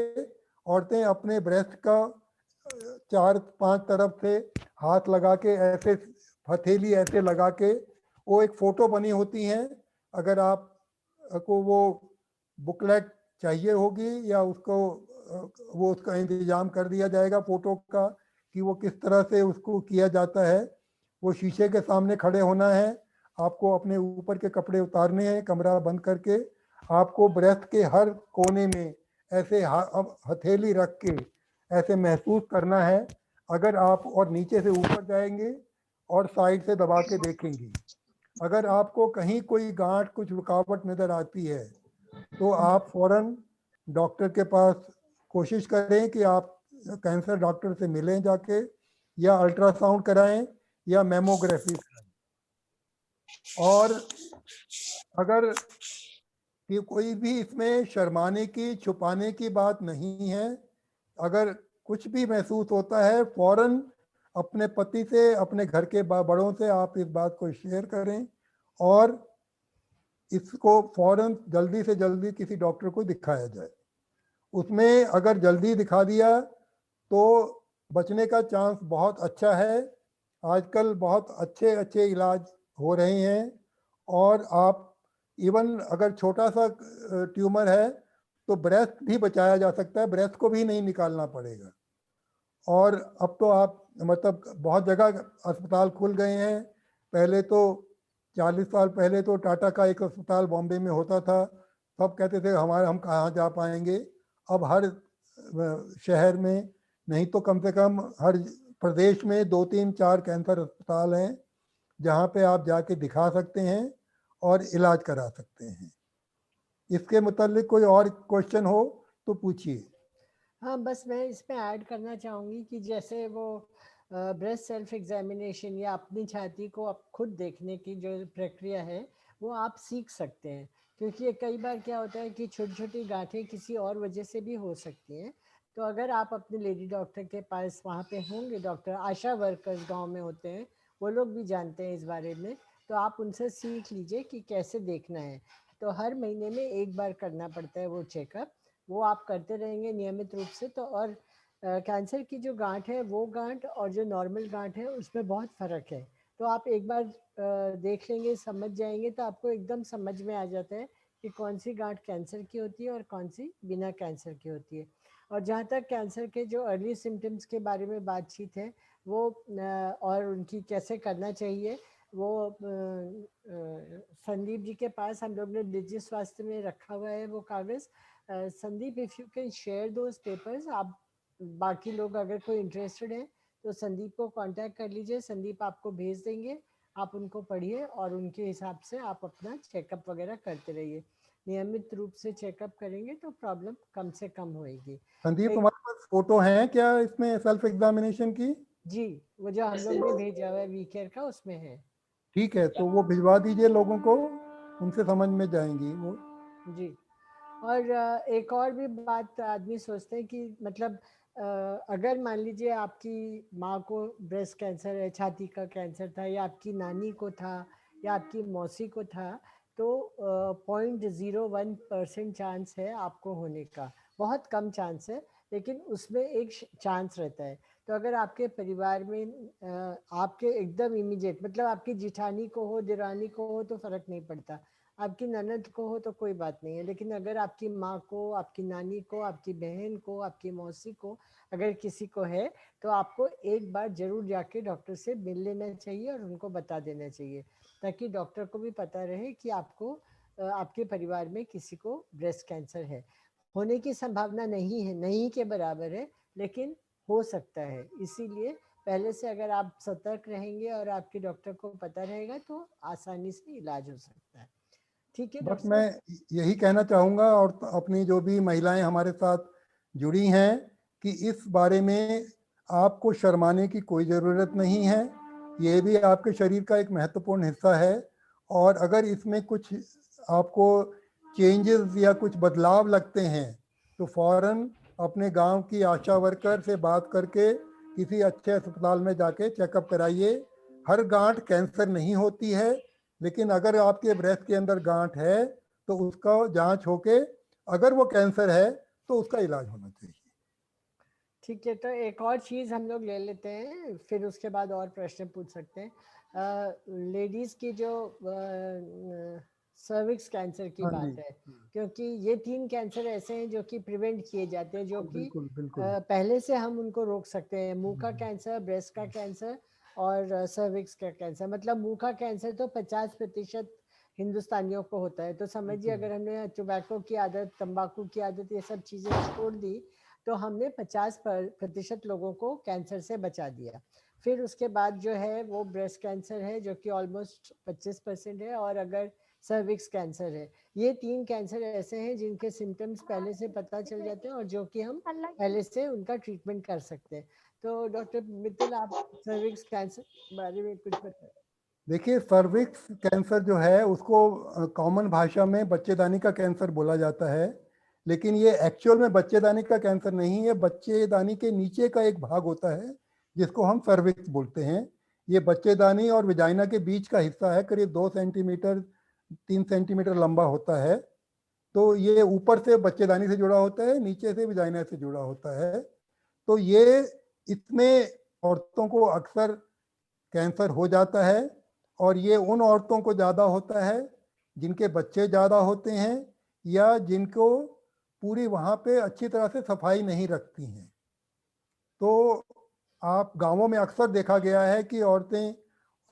Speaker 2: औरतें अपने ब्रेस्ट का 4-5 तरफ से हाथ लगा के, ऐसे हथेली ऐसे लगा के, वो एक फ़ोटो बनी होती हैं। अगर आप को वो बुकलेट चाहिए होगी या उसको वो उसका इंतज़ाम कर दिया जाएगा फ़ोटो का कि वो किस तरह से उसको किया जाता है। वो शीशे के सामने खड़े होना है, आपको अपने ऊपर के कपड़े उतारने हैं, कमरा बंद करके आपको ब्रेस्ट के हर कोने में ऐसे हथेली रख के ऐसे महसूस करना है। अगर आप और नीचे से ऊपर जाएंगे और साइड से दबा के देखेंगे, अगर आपको कहीं कोई गांठ, कुछ रुकावट नज़र आती है तो आप फौरन डॉक्टर के पास कोशिश करें कि आप कैंसर डॉक्टर से मिलें जाके, या अल्ट्रासाउंड कराएं या मेमोग्राफी कराएं। और अगर कि कोई भी इसमें शर्माने की, छुपाने की बात नहीं है, अगर कुछ भी महसूस होता है फौरन अपने पति से, अपने घर के बड़ों से आप इस बात को शेयर करें, और इसको फौरन जल्दी से जल्दी किसी डॉक्टर को दिखाया जाए। उसमें अगर जल्दी दिखा दिया तो बचने का चांस बहुत अच्छा है। आजकल बहुत अच्छे अच्छे इलाज हो रहे हैं, और आप इवन अगर छोटा सा ट्यूमर है तो ब्रेस्ट भी बचाया जा सकता है, ब्रेस्ट को भी नहीं निकालना पड़ेगा। और अब तो आप मतलब बहुत जगह अस्पताल खुल गए हैं। पहले तो 40 साल पहले तो टाटा का एक अस्पताल बॉम्बे में होता था, सब कहते थे हम कहाँ जा पाएंगे। अब हर शहर में नहीं तो कम से कम हर प्रदेश में 2-3-4 कैंसर अस्पताल हैं जहाँ पे आप जाके दिखा सकते हैं और इलाज करा सकते हैं। इसके मुतालिक कोई और क्वेश्चन हो तो पूछिए।
Speaker 3: हाँ, बस मैं इसमें ऐड करना चाहूँगी कि जैसे वो ब्रेस्ट सेल्फ एग्जामिनेशन या अपनी छाती को आप खुद देखने की जो प्रक्रिया है वो आप सीख सकते हैं, क्योंकि ये कई बार क्या होता है कि छोटी छोटी गांठें किसी और वजह से भी हो सकती हैं। तो अगर आप अपने लेडी डॉक्टर के पास वहाँ पे होंगे, डॉक्टर आशा वर्कर्स गांव में होते हैं, वो लोग भी जानते हैं इस बारे में, तो आप उनसे सीख लीजिए कि कैसे देखना है। तो हर महीने में एक बार करना पड़ता है वो चेकअप, वो आप करते रहेंगे नियमित रूप से। तो और कैंसर की जो गांठ है वो गांठ और जो नॉर्मल गांठ है उसमें बहुत फ़र्क है। तो आप एक बार देख लेंगे, समझ जाएंगे, तो आपको एकदम समझ में आ जाता है कि कौन सी गांठ कैंसर की होती है और कौन सी बिना कैंसर की होती है। और जहाँ तक कैंसर के जो अर्ली सिम्टम्स के बारे में बातचीत है वो और उनकी कैसे करना चाहिए, वो संदीप जी के पास हम लोग ने निजी स्वास्थ्य में रखा हुआ है वो कागज़। Sandeep, if you can share those papers, आप बाकी लोग अगर कोई इंटरेस्टेड है तो संदीप को कांटेक्ट कर लीजिए, संदीप आपको भेज देंगे, आप उनको पढ़िए और उनके हिसाब से आप अपना चेकअप वगैरह करते रहिए। नियमित रूप से चेकअप करेंगे तो प्रॉब्लम कम से कम होएगी।
Speaker 2: संदीप,
Speaker 3: एक,
Speaker 2: तुम्हारे पास फोटो हैं क्या इसमें सेल्फ एग्जामिनेशन की?
Speaker 3: जी, वो जो हम लोग ने भेजा हुआ है वी केयर का उसमें है।
Speaker 2: ठीक है, तो वो भिजवा दीजिए लोगों को, उनसे समझ में जाएंगी वो।
Speaker 3: जी, और एक और भी बात आदमी सोचते हैं कि मतलब अगर मान लीजिए आपकी माँ को ब्रेस्ट कैंसर है, छाती का कैंसर था, या आपकी नानी को था, या आपकी मौसी को था, तो 0.01% चांस है आपको होने का, बहुत कम चांस है, लेकिन उसमें एक चांस रहता है। तो अगर आपके परिवार में आपके एकदम इमीडिएट, मतलब आपकी जिठानी को हो, दिरानी को हो तो फर्क नहीं पड़ता, आपकी ननद को हो तो कोई बात नहीं है, लेकिन अगर आपकी माँ को, आपकी नानी को, आपकी बहन को, आपकी मौसी को, अगर किसी को है, तो आपको एक बार जरूर जाके डॉक्टर से मिल लेना चाहिए और उनको बता देना चाहिए, ताकि डॉक्टर को भी पता रहे कि आपको आपके परिवार में किसी को ब्रेस्ट कैंसर है। होने की संभावना नहीं है, नहीं के बराबर है, लेकिन हो सकता है। इसीलिए पहले से अगर आप सतर्क रहेंगे और आपके डॉक्टर को पता रहेगा तो आसानी से इलाज हो सकता है। ठीक है
Speaker 2: बस
Speaker 3: डॉक्टर
Speaker 2: मैं
Speaker 3: साहब?
Speaker 2: यही कहना चाहूँगा और अपनी जो भी महिलाएं हमारे साथ जुड़ी हैं कि इस बारे में आपको शर्माने की कोई ज़रूरत नहीं है। ये भी आपके शरीर का एक महत्वपूर्ण हिस्सा है और अगर इसमें कुछ आपको चेंजेस या कुछ बदलाव लगते हैं तो फ़ौरन अपने गांव की आशा वर्कर से बात करके किसी अच्छे अस्पताल में जाके चेकअप कराइए। हर गांठ कैंसर नहीं होती है, लेकिन अगर आपके ब्रेस्ट के अंदर गांठ है तो उसका जांच होके अगर वो कैंसर है तो उसका इलाज होना चाहिए।
Speaker 3: ठीक है, तो एक और चीज़ हम लोग ले लेते हैं, फिर उसके बाद और प्रश्न पूछ सकते हैं। लेडीज़ की जो सर्विक्स कैंसर की
Speaker 2: हाँ जी,
Speaker 3: बात है, क्योंकि ये 3 कैंसर ऐसे हैं जो कि प्रिवेंट किए जाते हैं, जो कि
Speaker 2: बिल्कुल बिल्कुल।
Speaker 3: पहले से हम उनको रोक सकते हैं। मुंह का कैंसर, ब्रेस्ट का कैंसर और सर्विक्स का कैंसर। मतलब मुंह का कैंसर तो 50% हिंदुस्तानियों को होता है, तो समझिए अगर हमने टोबैको की आदत, तंबाकू की आदत, ये सब चीज़ें छोड़ दी तो हमने 50% लोगों को कैंसर से बचा दिया। फिर उसके बाद जो है वो ब्रेस्ट कैंसर है, जो कि ऑलमोस्ट 25% है, और अगर सर्विक्स कैंसर है। ये 3 कैंसर ऐसे हैं जिनके सिम्टम्स पहले से पता चल जाते हैं और जो कि हम पहले से उनका ट्रीटमेंट कर सकते हैं। तो डॉक्टर मित्तल, आप सर्विक्स कैंसर के बारे में कुछ बताएं।
Speaker 2: देखिए, सर्विक्स कैंसर जो है उसको कॉमन भाषा में बच्चेदानी का कैंसर बोला जाता है, लेकिन ये एक्चुअल में बच्चेदानी का कैंसर नहीं है। बच्चेदानी के नीचे का एक भाग होता है जिसको हम सर्विक्स बोलते हैं। ये बच्चेदानी और विजाइना के बीच का हिस्सा है, करीब 2 सेंटीमीटर 3 सेंटीमीटर लंबा होता है। तो ये ऊपर से बच्चेदानी से जुड़ा होता है, नीचे से विजाइना से जुड़ा होता है। तो ये इसमें औरतों को अक्सर कैंसर हो जाता है और ये उन औरतों को ज़्यादा होता है जिनके बच्चे ज़्यादा होते हैं या जिनको पूरी वहाँ पे अच्छी तरह से सफाई नहीं रखती हैं। तो आप गांवों में अक्सर देखा गया है कि औरतें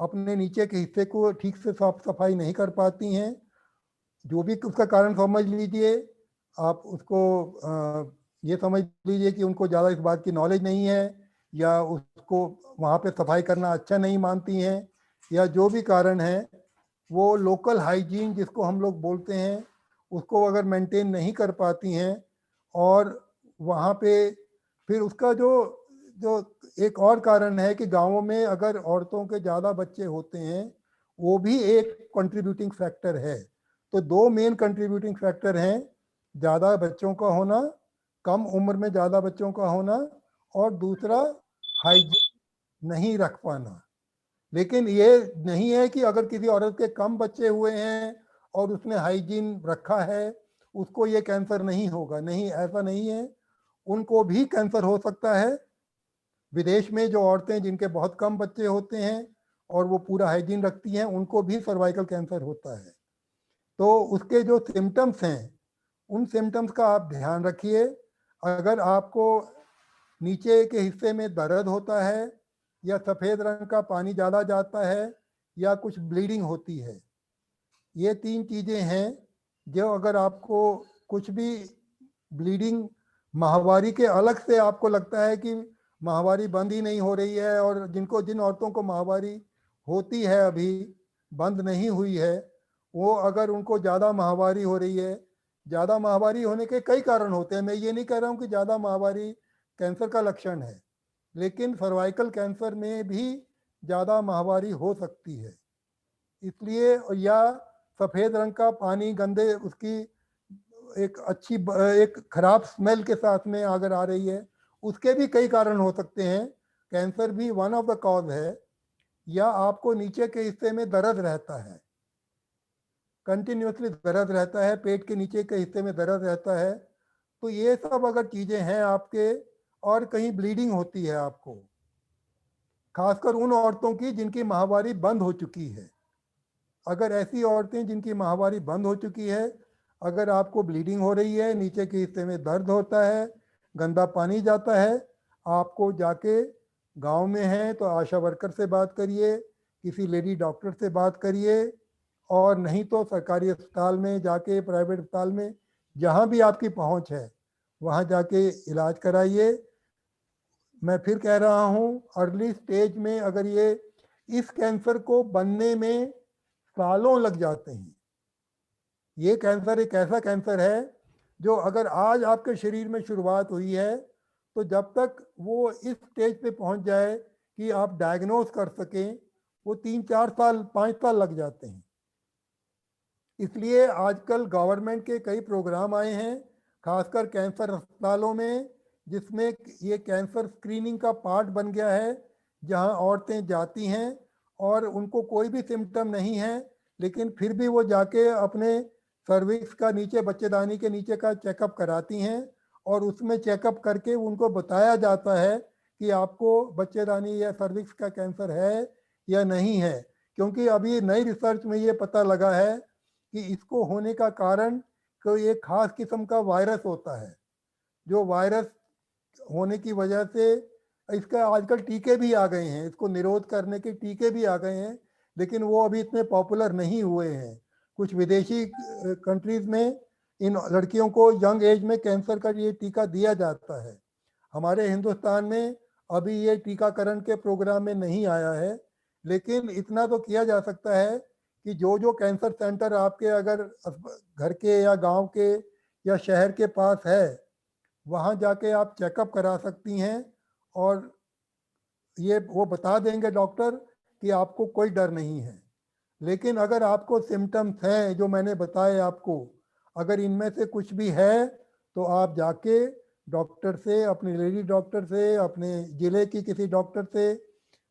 Speaker 2: अपने नीचे के हिस्से को ठीक से साफ सफाई नहीं कर पाती हैं। जो भी उसका कारण समझ लीजिए, आप उसको ये समझ लीजिए कि उनको ज़्यादा इस बात की नॉलेज नहीं है या उसको वहाँ पे सफाई करना अच्छा नहीं मानती हैं, या जो भी कारण है वो लोकल हाइजीन जिसको हम लोग बोलते हैं उसको अगर मेंटेन नहीं कर पाती हैं। और वहाँ पे फिर उसका जो जो एक और कारण है कि गांवों में अगर औरतों के ज़्यादा बच्चे होते हैं, वो भी एक कंट्रीब्यूटिंग फैक्टर है। तो 2 मेन कंट्रीब्यूटिंग फैक्टर हैं, ज़्यादा बच्चों का होना, कम उम्र में ज़्यादा बच्चों का होना, और दूसरा हाइजीन नहीं रख पाना। लेकिन ये नहीं है कि अगर किसी औरत के कम बच्चे हुए हैं और उसने हाइजीन रखा है उसको ये कैंसर नहीं होगा। नहीं, ऐसा नहीं है, उनको भी कैंसर हो सकता है। विदेश में जो औरतें जिनके बहुत कम बच्चे होते हैं और वो पूरा हाइजीन रखती हैं उनको भी सर्वाइकल कैंसर होता है। तो उसके जो सिम्टम्स हैं उन सिम्टम्स का आप ध्यान रखिए। अगर आपको नीचे के हिस्से में दर्द होता है या सफ़ेद रंग का पानी ज़्यादा जाता है या कुछ ब्लीडिंग होती है, ये 3 चीज़ें हैं जो अगर आपको कुछ भी ब्लीडिंग माहवारी के अलग से आपको लगता है कि माहवारी बंद ही नहीं हो रही है, और जिन औरतों को माहवारी होती है अभी बंद नहीं हुई है, वो अगर उनको ज़्यादा माहवारी हो रही है, ज़्यादा माहवारी होने के कई कारण होते हैं। मैं ये नहीं कह रहा हूँ कि ज़्यादा माहवारी कैंसर का लक्षण है, लेकिन सर्वाइकल कैंसर में भी ज़्यादा माहवारी हो सकती है। इसलिए, या सफ़ेद रंग का पानी, गंदे उसकी एक खराब स्मेल के साथ में अगर आ रही है, उसके भी कई कारण हो सकते हैं। कैंसर भी वन ऑफ द कॉज है। या आपको नीचे के हिस्से में दर्द रहता है, कंटिन्यूसली दर्द रहता है, पेट के नीचे के हिस्से में दर्द रहता है, तो ये सब अगर चीज़ें हैं आपके, और कहीं ब्लीडिंग होती है आपको, खासकर उन औरतों की जिनकी माहवारी बंद हो चुकी है, अगर ऐसी औरतें जिनकी माहवारी बंद हो चुकी है, अगर आपको ब्लीडिंग हो रही है, नीचे के हिस्से में दर्द होता है, गंदा पानी जाता है, आपको जाके गांव में है तो आशा वर्कर से बात करिए, किसी लेडी डॉक्टर से बात करिए, और नहीं तो सरकारी अस्पताल में जाके, प्राइवेट अस्पताल में, जहां भी आपकी पहुंच है वहां जाके इलाज कराइए। मैं फिर कह रहा हूं, अर्ली स्टेज में अगर ये इस कैंसर को बनने में सालों लग जाते हैं। ये कैंसर एक ऐसा कैंसर है जो अगर आज आपके शरीर में शुरुआत हुई है, तो जब तक वो इस स्टेज पे पहुंच जाए कि आप डायग्नोज कर सकें, वो 3-4 साल 5 साल लग जाते हैं। इसलिए आजकल गवर्नमेंट के कई प्रोग्राम आए हैं, खासकर कैंसर अस्पतालों में, जिसमें ये कैंसर स्क्रीनिंग का पार्ट बन गया है, जहां औरतें जाती हैं और उनको कोई भी सिम्टम नहीं है, लेकिन फिर भी वो जाके अपने सर्विक्स का नीचे, बच्चेदानी के नीचे का चेकअप कराती हैं, और उसमें चेकअप करके उनको बताया जाता है कि आपको बच्चेदानी या सर्विक्स का कैंसर है या नहीं है। क्योंकि अभी नई रिसर्च में ये पता लगा है कि इसको होने का कारण कोई एक खास किस्म का वायरस होता है, जो वायरस होने की वजह से इसका आजकल टीके भी आ गए हैं, इसको निरोध करने के टीके भी आ गए हैं, लेकिन वो अभी इतने पॉपुलर नहीं हुए हैं। कुछ विदेशी कंट्रीज में इन लड़कियों को यंग एज में कैंसर का ये टीका दिया जाता है। हमारे हिंदुस्तान में अभी ये टीकाकरण के प्रोग्राम में नहीं आया है, लेकिन इतना तो किया जा सकता है कि जो कैंसर सेंटर आपके अगर घर के या गांव के या शहर के पास है, वहां जाके आप चेकअप करा सकती हैं, और ये वो बता देंगे डॉक्टर कि आपको कोई डर नहीं है। लेकिन अगर आपको सिम्टम्स हैं जो मैंने बताए आपको, अगर इनमें से कुछ भी है, तो आप जाके डॉक्टर से, अपने लेडी डॉक्टर से, अपने ज़िले की किसी डॉक्टर से,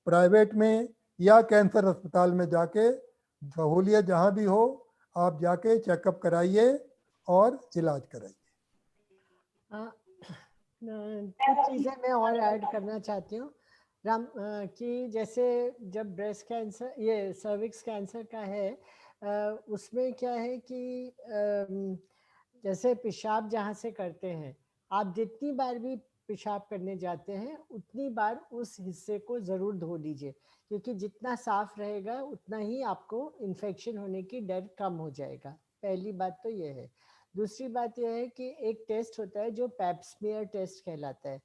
Speaker 2: प्राइवेट में या कैंसर अस्पताल में जाके, सहूलियत जहाँ भी हो, आप जाके चेकअप कराइए और इलाज कराइए।
Speaker 3: कुछ चीज़ें मैं और ऐड करना चाहती हूँ राम, कि जैसे जब ब्रेस्ट कैंसर, ये सर्विक्स कैंसर का है, उसमें क्या है कि जैसे पेशाब जहाँ से करते हैं, आप जितनी बार भी पेशाब करने जाते हैं उतनी बार उस हिस्से को ज़रूर धो लीजिए, क्योंकि जितना साफ रहेगा उतना ही आपको इन्फेक्शन होने की डर कम हो जाएगा। पहली बात तो ये है। दूसरी बात यह है कि एक टेस्ट होता है जो पैप स्मीयर टेस्ट कहलाता है।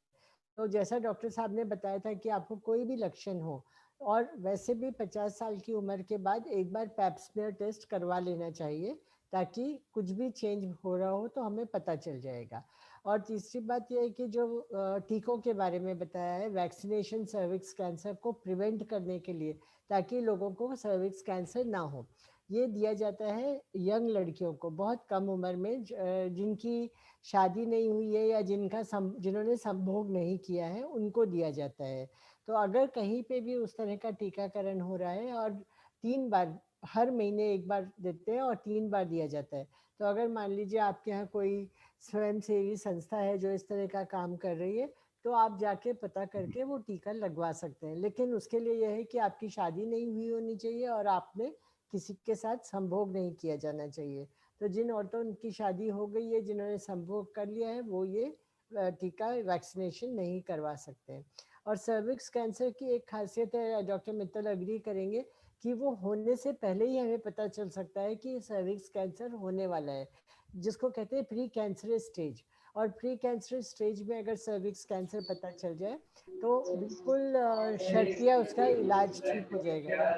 Speaker 3: तो जैसा डॉक्टर साहब ने बताया था कि आपको कोई भी लक्षण हो, और वैसे भी 50 साल की उम्र के बाद एक बार पैप स्मीयर टेस्ट करवा लेना चाहिए, ताकि कुछ भी चेंज हो रहा हो तो हमें पता चल जाएगा। और तीसरी बात यह है कि जो टीकों के बारे में बताया है, वैक्सीनेशन सर्विक्स कैंसर को प्रिवेंट करने के लिए, ताकि लोगों को सर्विक्स कैंसर ना हो, ये दिया जाता है यंग लड़कियों को, बहुत कम उम्र में, जिनकी शादी नहीं हुई है या जिन्होंने संभोग नहीं किया है, उनको दिया जाता है। तो अगर कहीं पे भी उस तरह का टीकाकरण हो रहा है, और 3 बार, हर महीने 1 बार देते हैं और 3 बार दिया जाता है, तो अगर मान लीजिए आपके यहाँ कोई स्वयंसेवी संस्था है जो इस तरह का काम कर रही है, तो आप जाके पता करके वो टीका लगवा सकते हैं। लेकिन उसके लिए यह है कि आपकी शादी नहीं हुई होनी चाहिए और आपने किसी के साथ संभोग नहीं किया जाना चाहिए। तो जिन औरतों की शादी हो गई है, जिन्होंने संभोग कर लिया है, वो ये टीका वैक्सीनेशन नहीं करवा सकते हैं। और सर्विक्स कैंसर की एक खासियत है, डॉक्टर मित्तल अग्री करेंगे, कि वो होने से पहले ही हमें पता चल सकता है कि सर्विक्स कैंसर होने वाला है, जिसको कहते हैं प्री कैंसरस स्टेज। और प्री कैंसरस स्टेज में अगर सर्विक्स कैंसर पता चल जाए तो बिल्कुल शर्तिया उसका इलाज ठीक हो जाएगा।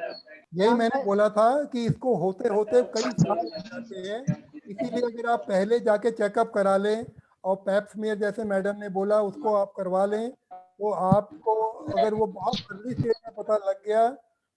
Speaker 2: यही मैंने बोला था कि इसको होते होते कई साल लग जाते हैं, इसीलिए अगर आप पहले जाके चेकअप करा लें, और पैप स्मीयर जैसे मैडम ने बोला उसको आप करवा लें, तो आपको अगर वो बहुत अर्ली स्टेज में पता लग गया,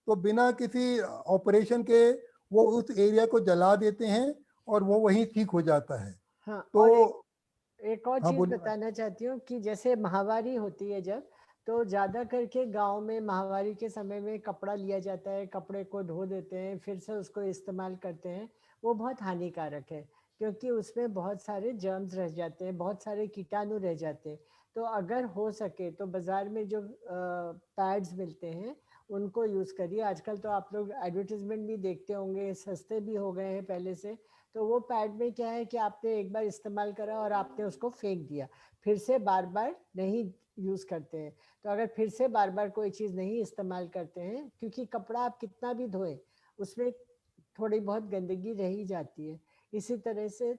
Speaker 2: तो बिना किसी ऑपरेशन के वो उस एरिया को जला देते हैं और वो वहीं ठीक हो जाता है।
Speaker 3: हाँ,
Speaker 2: तो
Speaker 3: और एक और
Speaker 2: हाँ
Speaker 3: चीज
Speaker 2: बोलिए।
Speaker 3: बताना चाहती हूँ कि जैसे माहवारी होती है जब, तो ज्यादा करके गांव में माहवारी के समय में कपड़ा लिया जाता है, कपड़े को धो देते हैं, फिर से उसको इस्तेमाल करते हैं। वो बहुत हानिकारक है, क्योंकि उसमें बहुत सारे जर्म्स रह जाते हैं, बहुत सारे कीटाणु रह जाते हैं। तो अगर हो सके तो बाजार में जो पैड्स मिलते हैं उनको यूज करिए। आजकल तो आप लोग एडवर्टीजमेंट भी देखते होंगे, सस्ते भी हो गए हैं पहले से। तो वो पैड में क्या है कि आपने एक बार इस्तेमाल करा और आपने उसको फेंक दिया, फिर से बार बार नहीं यूज करते हैं। तो अगर फिर से बार बार कोई चीज नहीं इस्तेमाल करते हैं, क्योंकि कपड़ा आप कितना भी धोएं उसमें थोड़ी बहुत गंदगी रह ही जाती है। इसी तरह से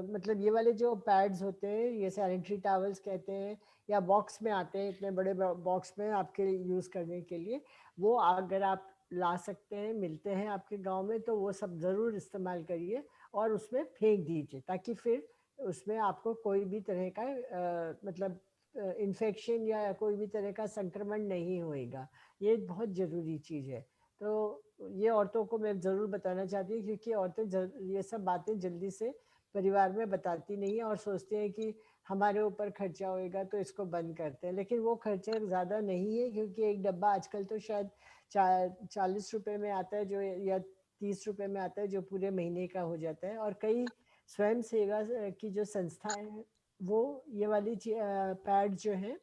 Speaker 3: मतलब ये वाले जो पैड्स होते हैं, ये सैनिटरी टॉवल्स कहते हैं, या बॉक्स में आते हैं, इतने बड़े बॉक्स में आपके यूज करने के लिए, वो अगर आप ला सकते हैं, मिलते हैं आपके गांव में, तो वो सब जरूर इस्तेमाल करिए और उसमें फेंक दीजिए, ताकि फिर उसमें आपको कोई भी तरह का मतलब इन्फेक्शन या कोई भी तरह का संक्रमण नहीं होएगा। ये बहुत ज़रूरी चीज़ है। तो ये औरतों को मैं ज़रूर बताना चाहती हूँ, क्योंकि औरतें ये सब बातें जल्दी से परिवार में बताती नहीं है और सोचते हैं कि हमारे ऊपर खर्चा होएगा तो इसको बंद करते हैं। लेकिन वो खर्चा ज़्यादा नहीं है, क्योंकि एक डब्बा आजकल तो शायद 40 रुपए में आता है, जो या 30 रुपए में आता है, जो पूरे महीने का हो जाता है। और कई स्वयं सेवा की जो संस्थाएं हैं, वो ये वाली पैड जो है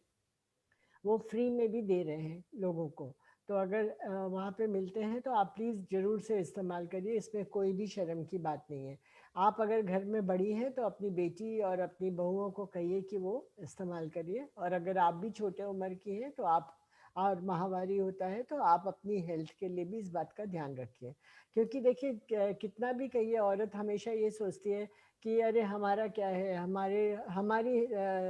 Speaker 3: वो फ्री में भी दे रहे हैं लोगों को। तो अगर वहाँ पे मिलते हैं तो आप प्लीज़ ज़रूर से इस्तेमाल करिए, इसमें कोई भी शर्म की बात नहीं है। आप अगर घर में बड़ी हैं तो अपनी बेटी और अपनी बहुओं को कहिए कि वो इस्तेमाल करिए, और अगर आप भी छोटे उम्र की हैं तो आप, और माहवारी होता है तो आप अपनी हेल्थ के लिए भी इस बात का ध्यान रखिए। क्योंकि देखिए कितना भी कहिए, औरत हमेशा ये सोचती है कि अरे हमारा क्या है, हमारी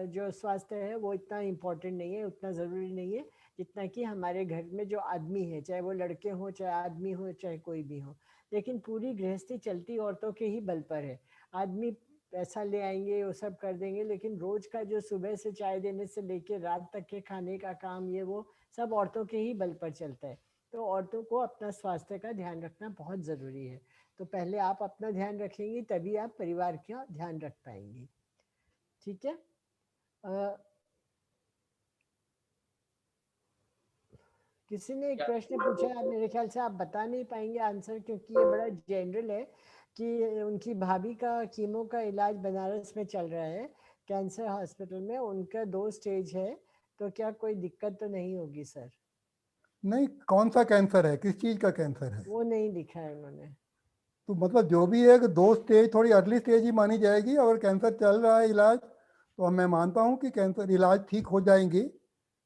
Speaker 3: जो स्वास्थ्य है वो इतना इम्पोर्टेंट नहीं है, उतना ज़रूरी नहीं है जितना कि हमारे घर में जो आदमी है, चाहे वो लड़के हों, चाहे आदमी हो, चाहे कोई भी हो। लेकिन पूरी गृहस्थी चलती औरतों के ही बल पर है। आदमी पैसा ले आएंगे, वो सब कर देंगे, लेकिन रोज का जो सुबह से चाय देने से लेके रात तक के खाने का काम, ये वो सब औरतों के ही बल पर चलता है। तो औरतों को अपना स्वास्थ्य का ध्यान रखना बहुत ज़रूरी है। तो पहले आप अपना ध्यान रखेंगी, तभी आप परिवार का ध्यान रख पाएंगी। ठीक है। किसी ने एक प्रश्न पूछा है, मेरे ख्याल से आप बता नहीं पाएंगे आंसर, क्योंकि ये बड़ा जनरल है, कि उनकी भाभी का कीमो का इलाज बनारस में चल रहा है, कैंसर हॉस्पिटल में, उनका 2 स्टेज है, तो क्या कोई दिक्कत तो नहीं होगी सर?
Speaker 2: नहीं, कौन सा कैंसर है, किस चीज का कैंसर है?
Speaker 3: वो नहीं लिखा है उन्होंने।
Speaker 2: तो मतलब जो भी है कि 2 स्टेज थोड़ी अर्ली स्टेज ही मानी जाएगी। अगर कैंसर चल रहा है इलाज, तो मैं मानता हूँ कि कैंसर इलाज ठीक हो जाएंगी,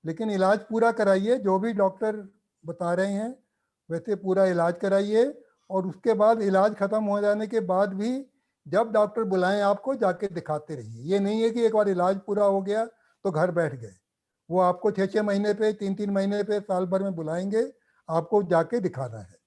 Speaker 2: लेकिन इलाज पूरा कराइए, जो भी डॉक्टर बता रहे हैं वैसे पूरा इलाज कराइए। और उसके बाद इलाज खत्म हो जाने के बाद भी जब डॉक्टर बुलाएं आपको, जाके दिखाते रहिए। ये नहीं है कि एक बार इलाज पूरा हो गया तो घर बैठ गए। वो आपको 6-6 महीने पे, 3-3 महीने पे, साल भर में बुलाएंगे, आपको जाके दिखाना है।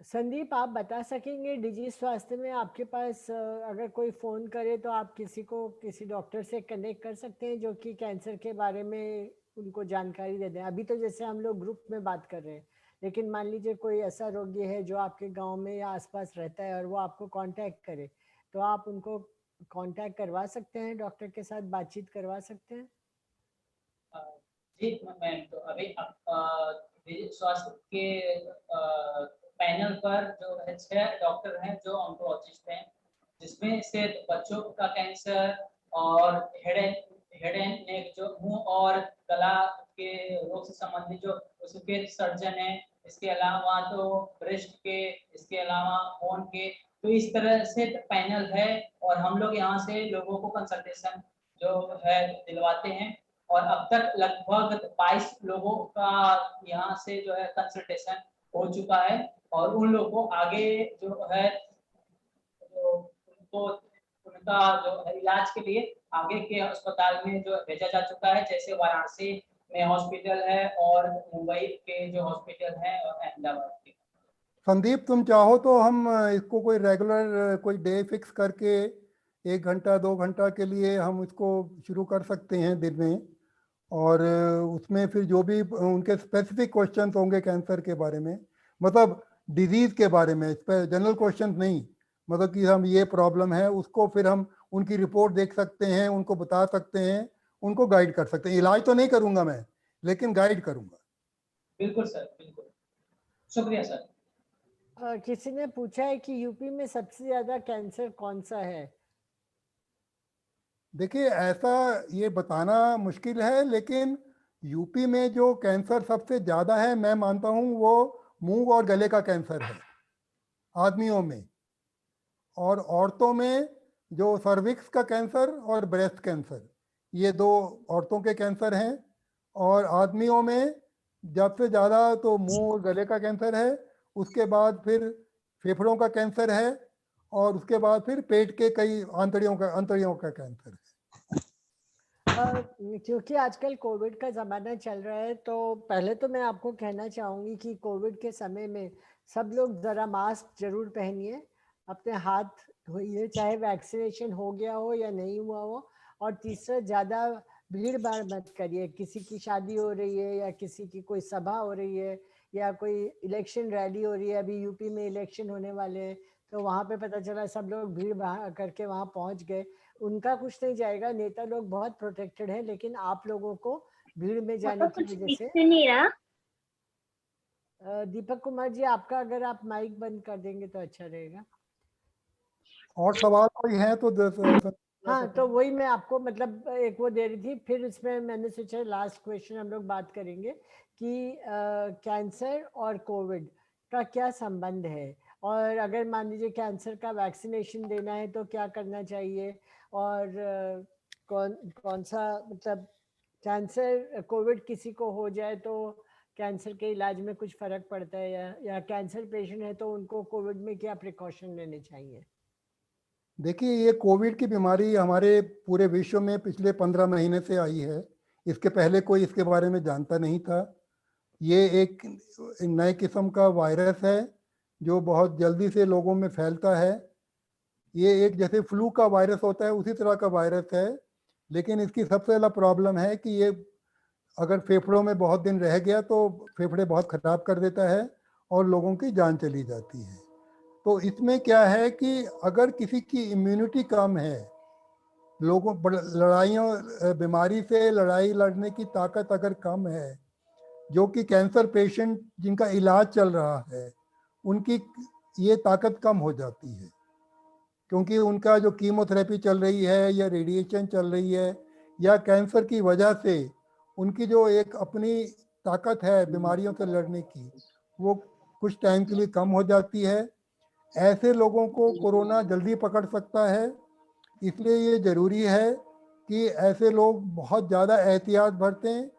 Speaker 3: संदीप, आप बता सकेंगे डिजी स्वास्थ्य में आपके पास अगर कोई फ़ोन करे तो आप किसी डॉक्टर से कनेक्ट कर सकते हैं जो कि कैंसर के बारे में उनको जानकारी दे दें? अभी तो जैसे हम लोग ग्रुप में बात कर रहे हैं, लेकिन मान लीजिए कोई ऐसा रोगी है जो आपके गांव में या आसपास रहता है और वो आपको कांटेक्ट करे, तो आप उनको कांटेक्ट करवा सकते हैं, डॉक्टर के साथ बातचीत करवा सकते हैं?
Speaker 1: जी मैम, तो अभी स्वास्थ्य के पैनल पर जो है 6 डॉक्टर हैं जो ऑन्कोलॉजिस्ट हैं, जिसमें से बच्चों का कैंसर और हेड एंड नेक, जो मुंह और गला के रोग से संबंधित जो उसके सर्जन हैं, इसके अलावा तो ब्रेस्ट के, इसके अलावा बोन के, तो इस तरह से पैनल है। और हम लोग यहाँ से लोगों को कंसल्टेशन जो है दिलवाते हैं, और अब तक लगभग 22 लोगों का यहाँ से जो है कंसल्टेशन हो चुका है। और उन लोगों को आगे जो है उनको उनका जो है इलाज के लिए आगे के अस्पताल में जो भेजा जा चुका है, जैसे वाराणसी में हॉस्पिटल है और मुंबई के जो हॉस्पिटल है और अहमदाबाद के।
Speaker 2: संदीप, तुम चाहो तो हम इसको कोई रेगुलर कोई डे फिक्स करके 1 घंटा 2 घंटा के लिए हम इसको शुरू कर सकते हैं दिन में। और उसमें फिर जो भी उनके स्पेसिफिक क्वेश्चंस होंगे कैंसर के बारे में, मतलब डिजीज के बारे में, इस पर जनरल क्वेश्चंस नहीं, मतलब कि हम ये प्रॉब्लम है, उसको फिर हम उनकी रिपोर्ट देख सकते हैं, उनको बता सकते हैं, उनको गाइड कर सकते हैं। इलाज तो नहीं करूंगा मैं, लेकिन गाइड करूंगा।
Speaker 1: बिल्कुल सर, बिल्कुल। शुक्रिया सर।
Speaker 3: किसी ने पूछा है कि यूपी में सबसे ज्यादा कैंसर कौन सा है?
Speaker 2: देखिए, ऐसा ये बताना मुश्किल है, लेकिन यूपी में जो कैंसर सबसे ज्यादा है, मैं मानता हूं वो मुंह और गले का कैंसर है आदमियों में, और औरतों में जो सर्विक्स का कैंसर और ब्रेस्ट कैंसर, ये दो औरतों के कैंसर हैं। और आदमियों में सबसे ज़्यादा तो मुंह और गले का कैंसर है, उसके बाद फिर फेफड़ों का कैंसर है, और उसके बाद फिर पेट के कई आंतड़ियों का कैंसर है।
Speaker 3: क्योंकि आजकल कोविड का ज़माना चल रहा है, तो पहले तो मैं आपको कहना चाहूँगी कि कोविड के समय में सब लोग ज़रा मास्क जरूर पहनिए, अपने हाथ धोइए, चाहे वैक्सीनेशन हो गया हो या नहीं हुआ हो। और तीसरा, ज़्यादा भीड़ भाड़ मत करिए। किसी की शादी हो रही है या किसी की कोई सभा हो रही है या कोई इलेक्शन रैली हो रही है, अभी यूपी में इलेक्शन होने वाले हैं, तो वहाँ पे पता चला सब लोग भीड़ भाड़ करके वहाँ पहुँच गए। उनका कुछ नहीं जाएगा, नेता लोग बहुत प्रोटेक्टेड हैं, लेकिन आप लोगों को भीड़ में जाने की
Speaker 4: कुछ
Speaker 3: वजह
Speaker 4: दिख
Speaker 3: से।
Speaker 4: नहीं रहा।
Speaker 3: दीपक कुमार जी, आपका अगर आप माइक बंद कर देंगे तो अच्छा रहेगा।
Speaker 2: और सवाल कोई है तो
Speaker 3: हाँ, तो वही मैं आपको मतलब एक वो दे रही थी, फिर इसमें मैंने सोचा लास्ट क्वेश्चन हम लोग बात करेंगे कि कैंसर और कोविड का क्या संबंध है, और अगर मान लीजिए कैंसर का वैक्सीनेशन देना है तो क्या करना चाहिए, और कौन कौन सा मतलब कैंसर कोविड किसी को हो जाए तो कैंसर के इलाज में कुछ फर्क पड़ता है, या कैंसर पेशेंट है तो उनको कोविड में क्या प्रिकॉशन लेने चाहिए?
Speaker 2: देखिए, ये कोविड की बीमारी हमारे पूरे विश्व में पिछले 15 महीने से आई है। इसके पहले कोई इसके बारे में जानता नहीं था। ये एक नए किस्म का वायरस है जो बहुत जल्दी से लोगों में फैलता है। ये एक जैसे फ्लू का वायरस होता है उसी तरह का वायरस है, लेकिन इसकी सबसे ज़्यादा प्रॉब्लम है कि ये अगर फेफड़ों में बहुत दिन रह गया तो फेफड़े बहुत ख़राब कर देता है और लोगों की जान चली जाती है। तो इसमें क्या है कि अगर किसी की इम्यूनिटी कम है, लोगों लड़ाइयों बीमारी से लड़ाई लड़ने की ताकत अगर कम है, जो कि कैंसर पेशेंट जिनका इलाज चल रहा है उनकी ये ताकत कम हो जाती है, क्योंकि उनका जो कीमोथेरेपी चल रही है या रेडिएशन चल रही है या कैंसर की वजह से उनकी जो एक अपनी ताकत है बीमारियों से लड़ने की, वो कुछ टाइम के लिए कम हो जाती है। ऐसे लोगों को कोरोना जल्दी पकड़ सकता है, इसलिए ये ज़रूरी है कि ऐसे लोग बहुत ज़्यादा एहतियात बरतें।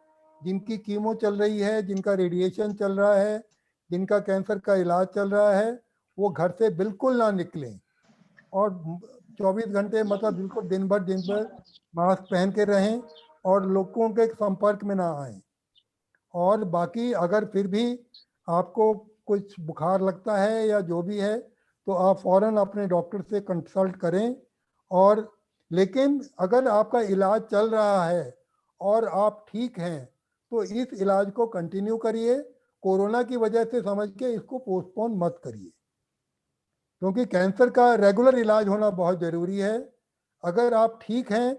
Speaker 2: जिनकी कीमो चल रही है, जिनका रेडिएशन चल रहा है, जिनका कैंसर का इलाज चल रहा है, वो घर से बिल्कुल ना निकलें और 24 घंटे मतलब बिल्कुल दिन भर मास्क पहन के रहें और लोगों के संपर्क में ना आए। और बाकी अगर फिर भी आपको कुछ बुखार लगता है या जो भी है तो आप फौरन अपने डॉक्टर से कंसल्ट करें। और लेकिन अगर आपका इलाज चल रहा है और आप ठीक हैं तो इस इलाज को कंटिन्यू करिए। कोरोना की वजह से समझ के इसको पोस्टपोन मत करिए, क्योंकि कैंसर का रेगुलर इलाज होना बहुत ज़रूरी है। अगर आप ठीक हैं,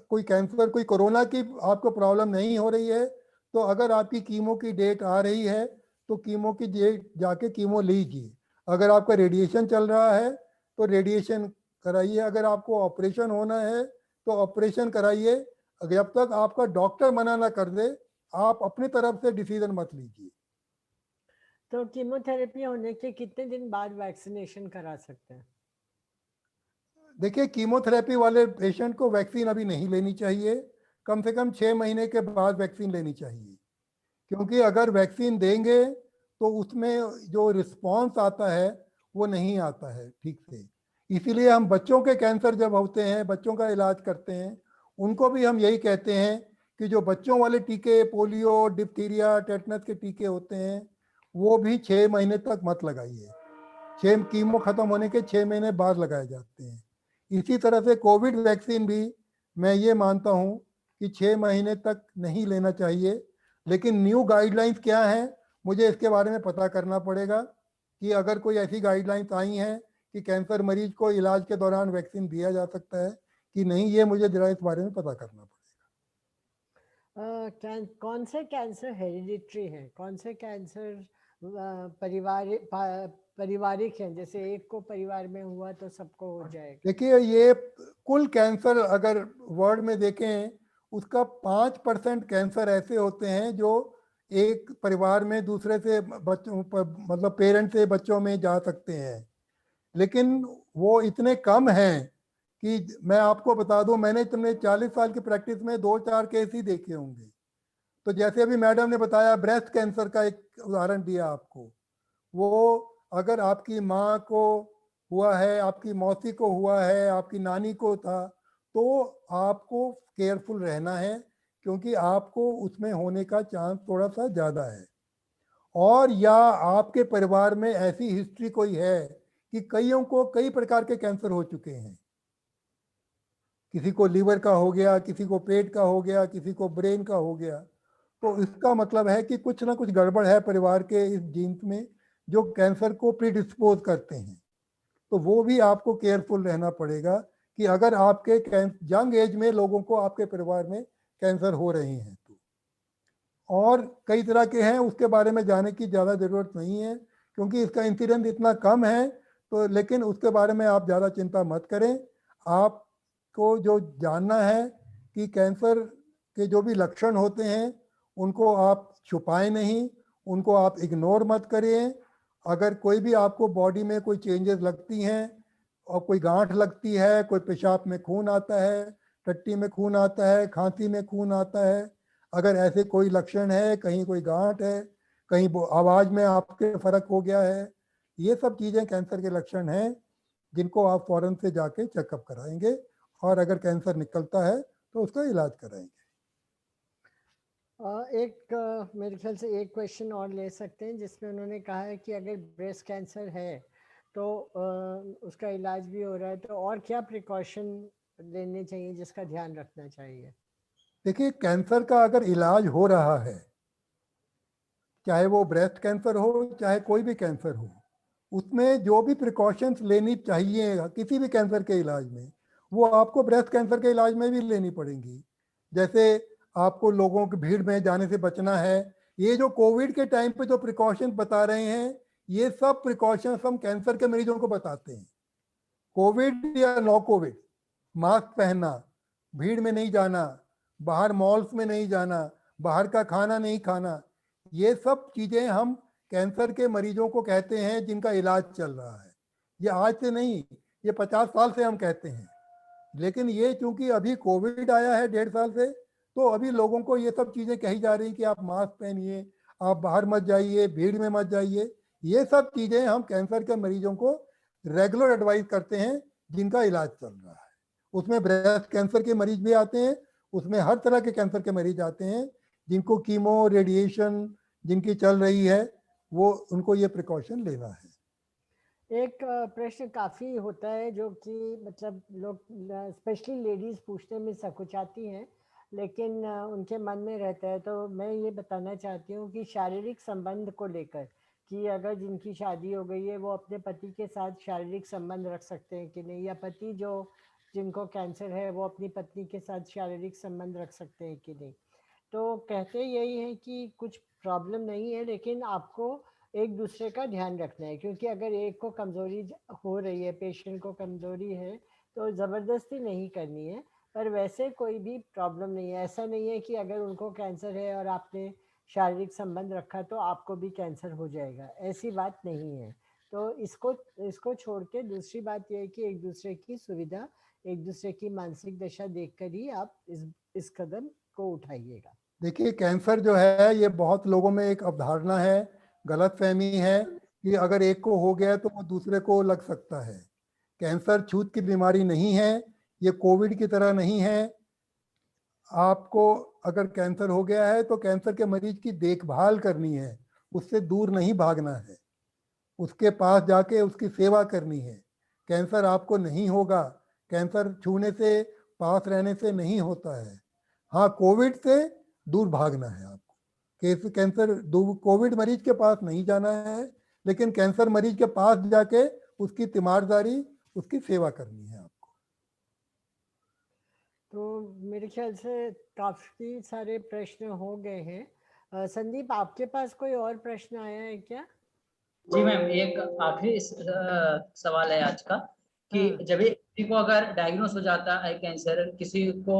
Speaker 2: कोई कैंसर कोई कोरोना की आपको प्रॉब्लम नहीं हो रही है, तो अगर आपकी कीमो की डेट आ रही है तो कीमो की डेट जाके कीमो लीजिए। अगर आपका रेडिएशन चल रहा है तो रेडिएशन कराइए। अगर आपको ऑपरेशन होना है तो ऑपरेशन कराइए। जब तक आपका डॉक्टर मना ना कर दे, आप अपनी तरफ से डिसीजन मत लीजिए।
Speaker 3: तो कीमोथेरेपी होने के कितने दिन बाद वैक्सीनेशन करा सकते हैं?
Speaker 2: देखिए, कीमोथेरेपी वाले पेशेंट को वैक्सीन अभी नहीं लेनी चाहिए। कम से कम 6 महीने के बाद वैक्सीन लेनी चाहिए, क्योंकि अगर वैक्सीन देंगे तो उसमें जो रिस्पांस आता है वो नहीं आता है ठीक से। इसीलिए हम बच्चों के कैंसर जब होते हैं, बच्चों का इलाज करते हैं, उनको भी हम यही कहते हैं कि जो बच्चों वाले टीके, पोलियो, डिप्थीरिया, टेटनस के टीके होते हैं, वो भी 6 महीने तक मत लगाइए। 6 कीमो खत्म होने के 6 महीने बाद लगाए जाते हैं। इसी तरह से कोविड वैक्सीन भी मैं ये मानता हूँ कि 6 महीने तक नहीं लेना चाहिए। लेकिन न्यू गाइडलाइंस क्या हैं, मुझे इसके बारे में पता करना पड़ेगा कि अगर कोई ऐसी गाइडलाइंस आई हैं कि कैंसर मरीज को इलाज के दौरान वैक्सीन दिया जा सकता है कि नहीं, ये मुझे जरा इस बारे में पता करना पड़ेगा।
Speaker 3: कौन से कैंसर हेरिडिटरी हैं, कौन से कैंसर पारिवारिक हैं, जैसे एक को परिवार में हुआ तो सबको हो जाएगा?
Speaker 2: देखिए, ये कुल कैंसर अगर वर्ल्ड में देखें, उसका 5% कैंसर ऐसे होते हैं जो एक परिवार में दूसरे से बच्चों मतलब पेरेंट से बच्चों में जा सकते हैं, लेकिन वो इतने कम हैं कि मैं आपको बता दूं, मैंने तुमने 40 साल की प्रैक्टिस में 2-4 केस ही देखे होंगे। तो जैसे अभी मैडम ने बताया, ब्रेस्ट कैंसर का एक उदाहरण दिया आपको, वो अगर आपकी माँ को हुआ है, आपकी मौसी को हुआ है, आपकी नानी को था, तो आपको केयरफुल रहना है, क्योंकि आपको उसमें होने का चांस थोड़ा सा ज़्यादा है। और या आपके परिवार में ऐसी हिस्ट्री कोई है कि कईयों को कई प्रकार के कैंसर हो चुके हैं, किसी को लीवर का हो गया, किसी को पेट का हो गया, किसी को ब्रेन का हो गया, तो इसका मतलब है कि कुछ ना कुछ गड़बड़ है परिवार के इस जीन्स में जो कैंसर को प्रीडिस्पोज करते हैं। तो वो भी आपको केयरफुल रहना पड़ेगा कि अगर आपके यंग एज में लोगों को आपके परिवार में कैंसर हो रहे हैं तो, और कई तरह के हैं, उसके बारे में जाने की ज़्यादा ज़रूरत नहीं है क्योंकि इसका इंसिडेंस इतना कम है। तो लेकिन उसके बारे में आप ज़्यादा चिंता मत करें। आपको जो जानना है कि कैंसर के जो भी लक्षण होते हैं उनको आप छुपाएं नहीं, उनको आप इग्नोर मत करिए। अगर कोई भी आपको बॉडी में कोई चेंजेस लगती हैं और कोई गांठ लगती है, कोई पेशाब में खून आता है, टट्टी में खून आता है, खांसी में खून आता है, अगर ऐसे कोई लक्षण है, कहीं कोई गांठ है, कहीं आवाज़ में आपके फर्क हो गया है, ये सब चीज़ें कैंसर के लक्षण हैं जिनको आप फौरन से जाके चेकअप कराएंगे और अगर कैंसर निकलता है तो उसका इलाज कराएंगे।
Speaker 3: मेरे ख्याल से एक क्वेश्चन और ले सकते हैं जिसमें उन्होंने कहा है कि अगर ब्रेस्ट कैंसर है तो उसका इलाज भी हो रहा है, तो और क्या प्रिकॉशन लेने चाहिए जिसका ध्यान रखना चाहिए?
Speaker 2: देखिए, कैंसर का अगर इलाज हो रहा है, चाहे वो ब्रेस्ट कैंसर हो चाहे कोई भी कैंसर हो, उसमें जो भी प्रिकॉशंस लेनी चाहिए किसी भी कैंसर के इलाज में, वो आपको ब्रेस्ट कैंसर के इलाज में भी लेनी पड़ेंगी। जैसे आपको लोगों की भीड़ में जाने से बचना है। ये जो कोविड के टाइम पे जो प्रिकॉशंस बता रहे हैं, ये सब प्रिकॉशंस हम कैंसर के मरीजों को बताते हैं। कोविड या नो कोविड, मास्क पहनना, भीड़ में नहीं जाना, बाहर मॉल्स में नहीं जाना, बाहर का खाना नहीं खाना, ये सब चीज़ें हम कैंसर के मरीजों को कहते हैं जिनका इलाज चल रहा है। ये आज से नहीं, ये 50 साल से हम कहते हैं, लेकिन ये चूंकि अभी कोविड आया है 1.5 साल से, तो अभी लोगों को ये सब चीज़ें कही जा रही कि आप मास्क पहनिए, आप बाहर मत जाइए, भीड़ में मत जाइए। ये सब चीज़ें हम कैंसर के मरीजों को रेगुलर एडवाइस करते हैं जिनका इलाज चल रहा है। उसमें ब्रेस्ट कैंसर के मरीज भी आते हैं, उसमें हर तरह के कैंसर के मरीज आते हैं जिनको कीमो रेडिएशन जिनकी चल रही है, वो उनको ये प्रिकॉशन लेना है।
Speaker 3: एक प्रश्न काफ़ी होता है जो कि मतलब लोग स्पेशली लेडीज़ पूछने में संकोचाती हैं, लेकिन उनके मन में रहता है। तो मैं ये बताना चाहती हूँ कि शारीरिक संबंध को लेकर कि अगर जिनकी शादी हो गई है वो अपने पति के साथ शारीरिक संबंध रख सकते हैं कि नहीं, या पति जो जिनको कैंसर है वो अपनी पत्नी के साथ शारीरिक संबंध रख सकते हैं कि नहीं। तो कहते यही है कि कुछ प्रॉब्लम नहीं है, लेकिन आपको एक दूसरे का ध्यान रखना है, क्योंकि अगर एक को कमज़ोरी हो रही है, पेशेंट को कमज़ोरी है, तो ज़बरदस्ती नहीं करनी है। पर वैसे कोई भी प्रॉब्लम नहीं है। ऐसा नहीं है कि अगर उनको कैंसर है और आपने शारीरिक संबंध रखा तो आपको भी कैंसर हो जाएगा, ऐसी बात नहीं है। तो इसको छोड़ के दूसरी बात यह है कि एक दूसरे की सुविधा, एक दूसरे की मानसिक दशा देखकर ही आप इस कदम को उठाइएगा।
Speaker 2: देखिए, कैंसर जो है ये बहुत लोगों में एक अवधारणा है, गलत फहमी है कि अगर एक को हो गया तो वो दूसरे को लग सकता है। कैंसर छूत की बीमारी नहीं है, ये कोविड की तरह नहीं है। आपको अगर कैंसर हो गया है तो कैंसर के मरीज की देखभाल करनी है, उससे दूर नहीं भागना है, उसके पास जाके उसकी सेवा करनी है। कैंसर आपको नहीं होगा, कैंसर छूने से, पास रहने से नहीं होता है। हाँ, कोविड से दूर भागना है आपको। कैंसर कोविड मरीज के पास नहीं जाना है, लेकिन कैंसर मरीज के पास जाके उसकी तीमारदारी, उसकी सेवा करनी है आपको।
Speaker 3: तो मेरे ख्याल से काफ़ी सारे प्रश्न हो गए हैं। संदीप, आपके पास कोई और प्रश्न आया है क्या?
Speaker 1: जी मैम, एक आखिरी सवाल है आज का कि
Speaker 3: हाँ।
Speaker 1: जब किसी को अगर डायग्नोस हो जाता है कैंसर, किसी को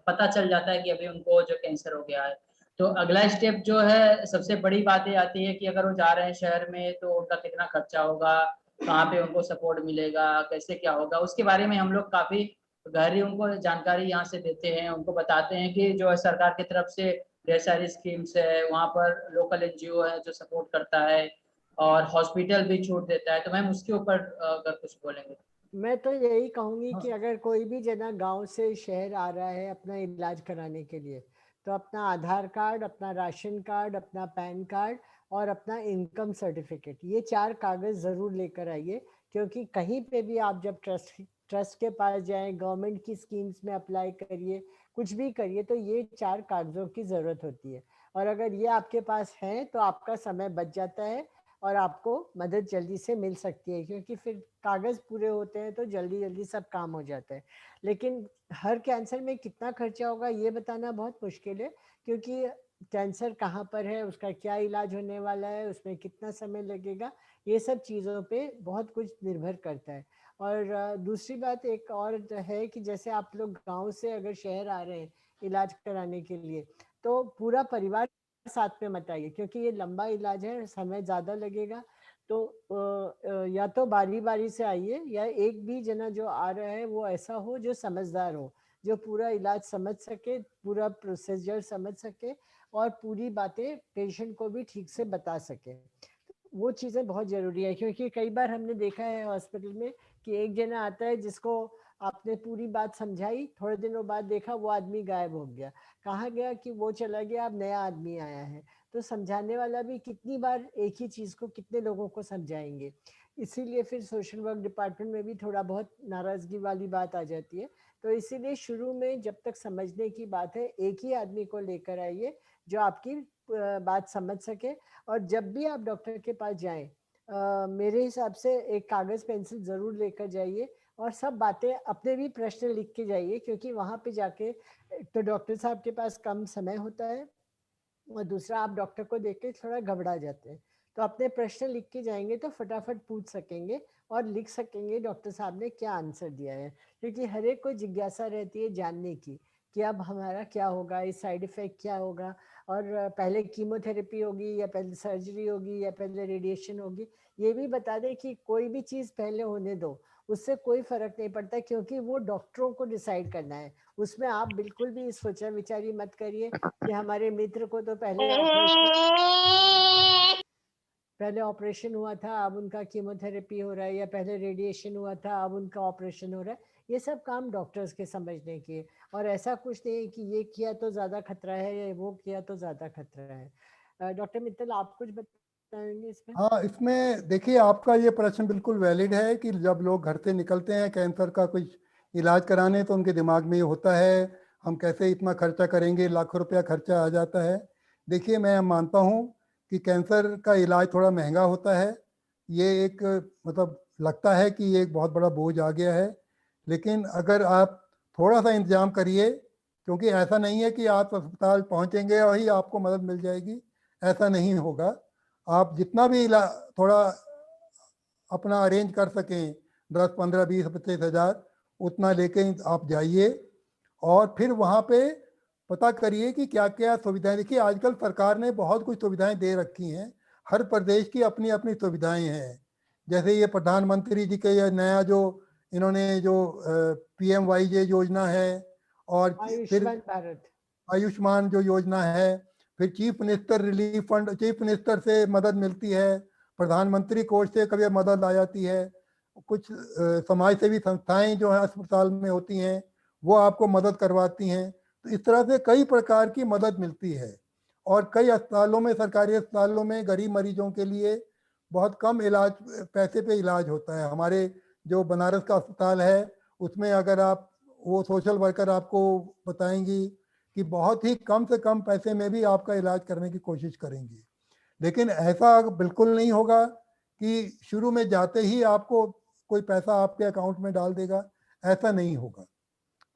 Speaker 1: पता चल जाता है कि अभी उनको जो कैंसर हो गया है, तो अगला स्टेप जो है, सबसे बड़ी बात ये आती है कि अगर वो जा रहे हैं शहर में तो उनका कितना खर्चा होगा, कहाँ पे उनको सपोर्ट मिलेगा, कैसे क्या होगा, उसके बारे में हम लोग काफी गहरी उनको जानकारी यहाँ से देते हैं। उनको बताते हैं कि जो है सरकार की तरफ से ढेर सारी स्कीम्स है, वहाँ पर लोकल एनजीओ है जो सपोर्ट करता है, और हॉस्पिटल भी छूट देता है। तो मैम उसके ऊपर अगर कुछ बोलेंगे।
Speaker 3: मैं तो यही कहूँगी
Speaker 1: हाँ।
Speaker 3: कि अगर कोई भी जना गांव से शहर आ रहा है अपना इलाज कराने के लिए, तो अपना आधार कार्ड, अपना राशन कार्ड, अपना पैन कार्ड और अपना इनकम सर्टिफिकेट, ये 4 कागज़ ज़रूर लेकर आइए। क्योंकि कहीं पे भी आप जब ट्रस्ट के पास जाएं, गवर्नमेंट की स्कीम्स में अप्लाई करिए, कुछ भी करिए, तो ये 4 कागज़ों की ज़रूरत होती है। और अगर ये आपके पास हैं तो आपका समय बच जाता है और आपको मदद जल्दी से मिल सकती है, क्योंकि फिर कागज़ पूरे होते हैं तो जल्दी जल्दी सब काम हो जाता है। लेकिन हर कैंसर में कितना खर्चा होगा ये बताना बहुत मुश्किल है, क्योंकि कैंसर कहाँ पर है, उसका क्या इलाज होने वाला है, उसमें कितना समय लगेगा, ये सब चीज़ों पे बहुत कुछ निर्भर करता है। और दूसरी बात एक और है कि जैसे आप लोग गांव से अगर शहर आ रहे हैं इलाज कराने के लिए, तो पूरा परिवार साथ में मत आइए, क्योंकि ये लंबा इलाज है, समय ज़्यादा लगेगा। तो या तो बारी बारी से आइए, या एक भी जना जो आ रहा है वो ऐसा हो जो समझदार हो, जो पूरा इलाज समझ सके, पूरा प्रोसीजर समझ सके और पूरी बातें पेशेंट को भी ठीक से बता सके। वो चीज़ें बहुत ज़रूरी है, क्योंकि कई बार हमने देखा है हॉस्पिटल में कि एक जना आता है जिसको आपने पूरी बात समझाई, थोड़े दिनों बाद देखा वो आदमी गायब हो गया, कहाँ गया कि वो चला गया, अब नया आदमी आया है। तो समझाने वाला भी कितनी बार एक ही चीज़ को कितने लोगों को समझाएंगे। इसीलिए फिर सोशल वर्क डिपार्टमेंट में भी थोड़ा बहुत नाराज़गी वाली बात आ जाती है। तो इसीलिए शुरू में जब तक समझने की बात है, एक ही आदमी को लेकर आइए जो आपकी बात समझ सके। और जब भी आप डॉक्टर के पास जाएं, मेरे हिसाब से एक कागज़ पेंसिल ज़रूर लेकर जाइए और सब बातें, अपने भी प्रश्न लिख के जाइए, क्योंकि वहाँ पे जाके तो डॉक्टर साहब के पास कम समय होता है और दूसरा आप डॉक्टर को देख के थोड़ा घबरा जाते हैं। तो अपने प्रश्न लिख के जाएंगे तो फटाफट पूछ सकेंगे और लिख सकेंगे डॉक्टर साहब ने क्या आंसर दिया है, क्योंकि हर एक को जिज्ञासा रहती है जानने की कि अब हमारा क्या होगा, इस साइड इफेक्ट क्या होगा, और पहले कीमोथेरेपी होगी या पहले सर्जरी होगी या पहले रेडिएशन होगी। ये भी बता दें कि कोई भी चीज़ पहले होने दो, उससे कोई फर्क नहीं पड़ता, क्योंकि वो डॉक्टरों को डिसाइड करना है। उसमें आप बिल्कुल भी सोचा विचारी मत करिए कि हमारे मित्र को तो पहले ऑपरेशन हुआ था, अब उनका कीमोथेरेपी हो रहा है, या पहले रेडिएशन हुआ था, अब उनका ऑपरेशन हो रहा है। ये सब काम डॉक्टर्स के समझने के, और ऐसा कुछ नहीं है कि ये किया तो ज़्यादा खतरा है या वो किया तो ज़्यादा खतरा है। डॉक्टर मित्तल, आप कुछ बताएंगे इसमें?
Speaker 2: हाँ, इसमें देखिए आपका ये प्रश्न बिल्कुल वैलिड है कि जब लोग घर से निकलते हैं कैंसर का कुछ इलाज कराने, तो उनके दिमाग में ये होता है हम कैसे इतना खर्चा करेंगे, लाखों रुपया खर्चा आ जाता है। देखिए मैं मानता हूँ कि कैंसर का इलाज थोड़ा महंगा होता है। ये एक मतलब लगता है कि ये एक बहुत बड़ा बोझ आ गया है, लेकिन अगर आप थोड़ा सा इंतजाम करिए, क्योंकि ऐसा नहीं है कि आप अस्पताल पहुँचेंगे और ही आपको मदद मिल जाएगी, ऐसा नहीं होगा। आप जितना भी थोड़ा अपना अरेंज कर सकें, 10, 15, 20, 25 हज़ार उतना लेके आप जाइए और फिर वहाँ पे पता करिए कि क्या क्या सुविधाएं। देखिए आजकल सरकार ने बहुत कुछ सुविधाएं दे रखी हैं, हर प्रदेश की अपनी अपनी सुविधाएं हैं। जैसे ये प्रधानमंत्री जी के ये नया जो इन्होंने जो PMYJ योजना है, और फिर
Speaker 3: आयुष्मान भारत।
Speaker 2: आयुष्मान जो योजना है, फिर chief minister relief fund, chief minister से मदद मिलती है, प्रधानमंत्री कोष से कभी मदद आ जाती है, कुछ समाज सेवी संस्थाएं जो है अस्पताल में होती हैं वो आपको मदद करवाती हैं। तो इस तरह से कई प्रकार की मदद मिलती है, और कई अस्पतालों में, सरकारी अस्पतालों में गरीब मरीजों के लिए बहुत कम इलाज, पैसे पे इलाज होता है। हमारे जो बनारस का अस्पताल है उसमें अगर आप, वो सोशल वर्कर आपको बताएंगी कि बहुत ही कम से कम पैसे में भी आपका इलाज करने की कोशिश करेंगे। लेकिन ऐसा बिल्कुल नहीं होगा कि शुरू में जाते ही आपको कोई पैसा आपके अकाउंट में डाल देगा, ऐसा नहीं होगा।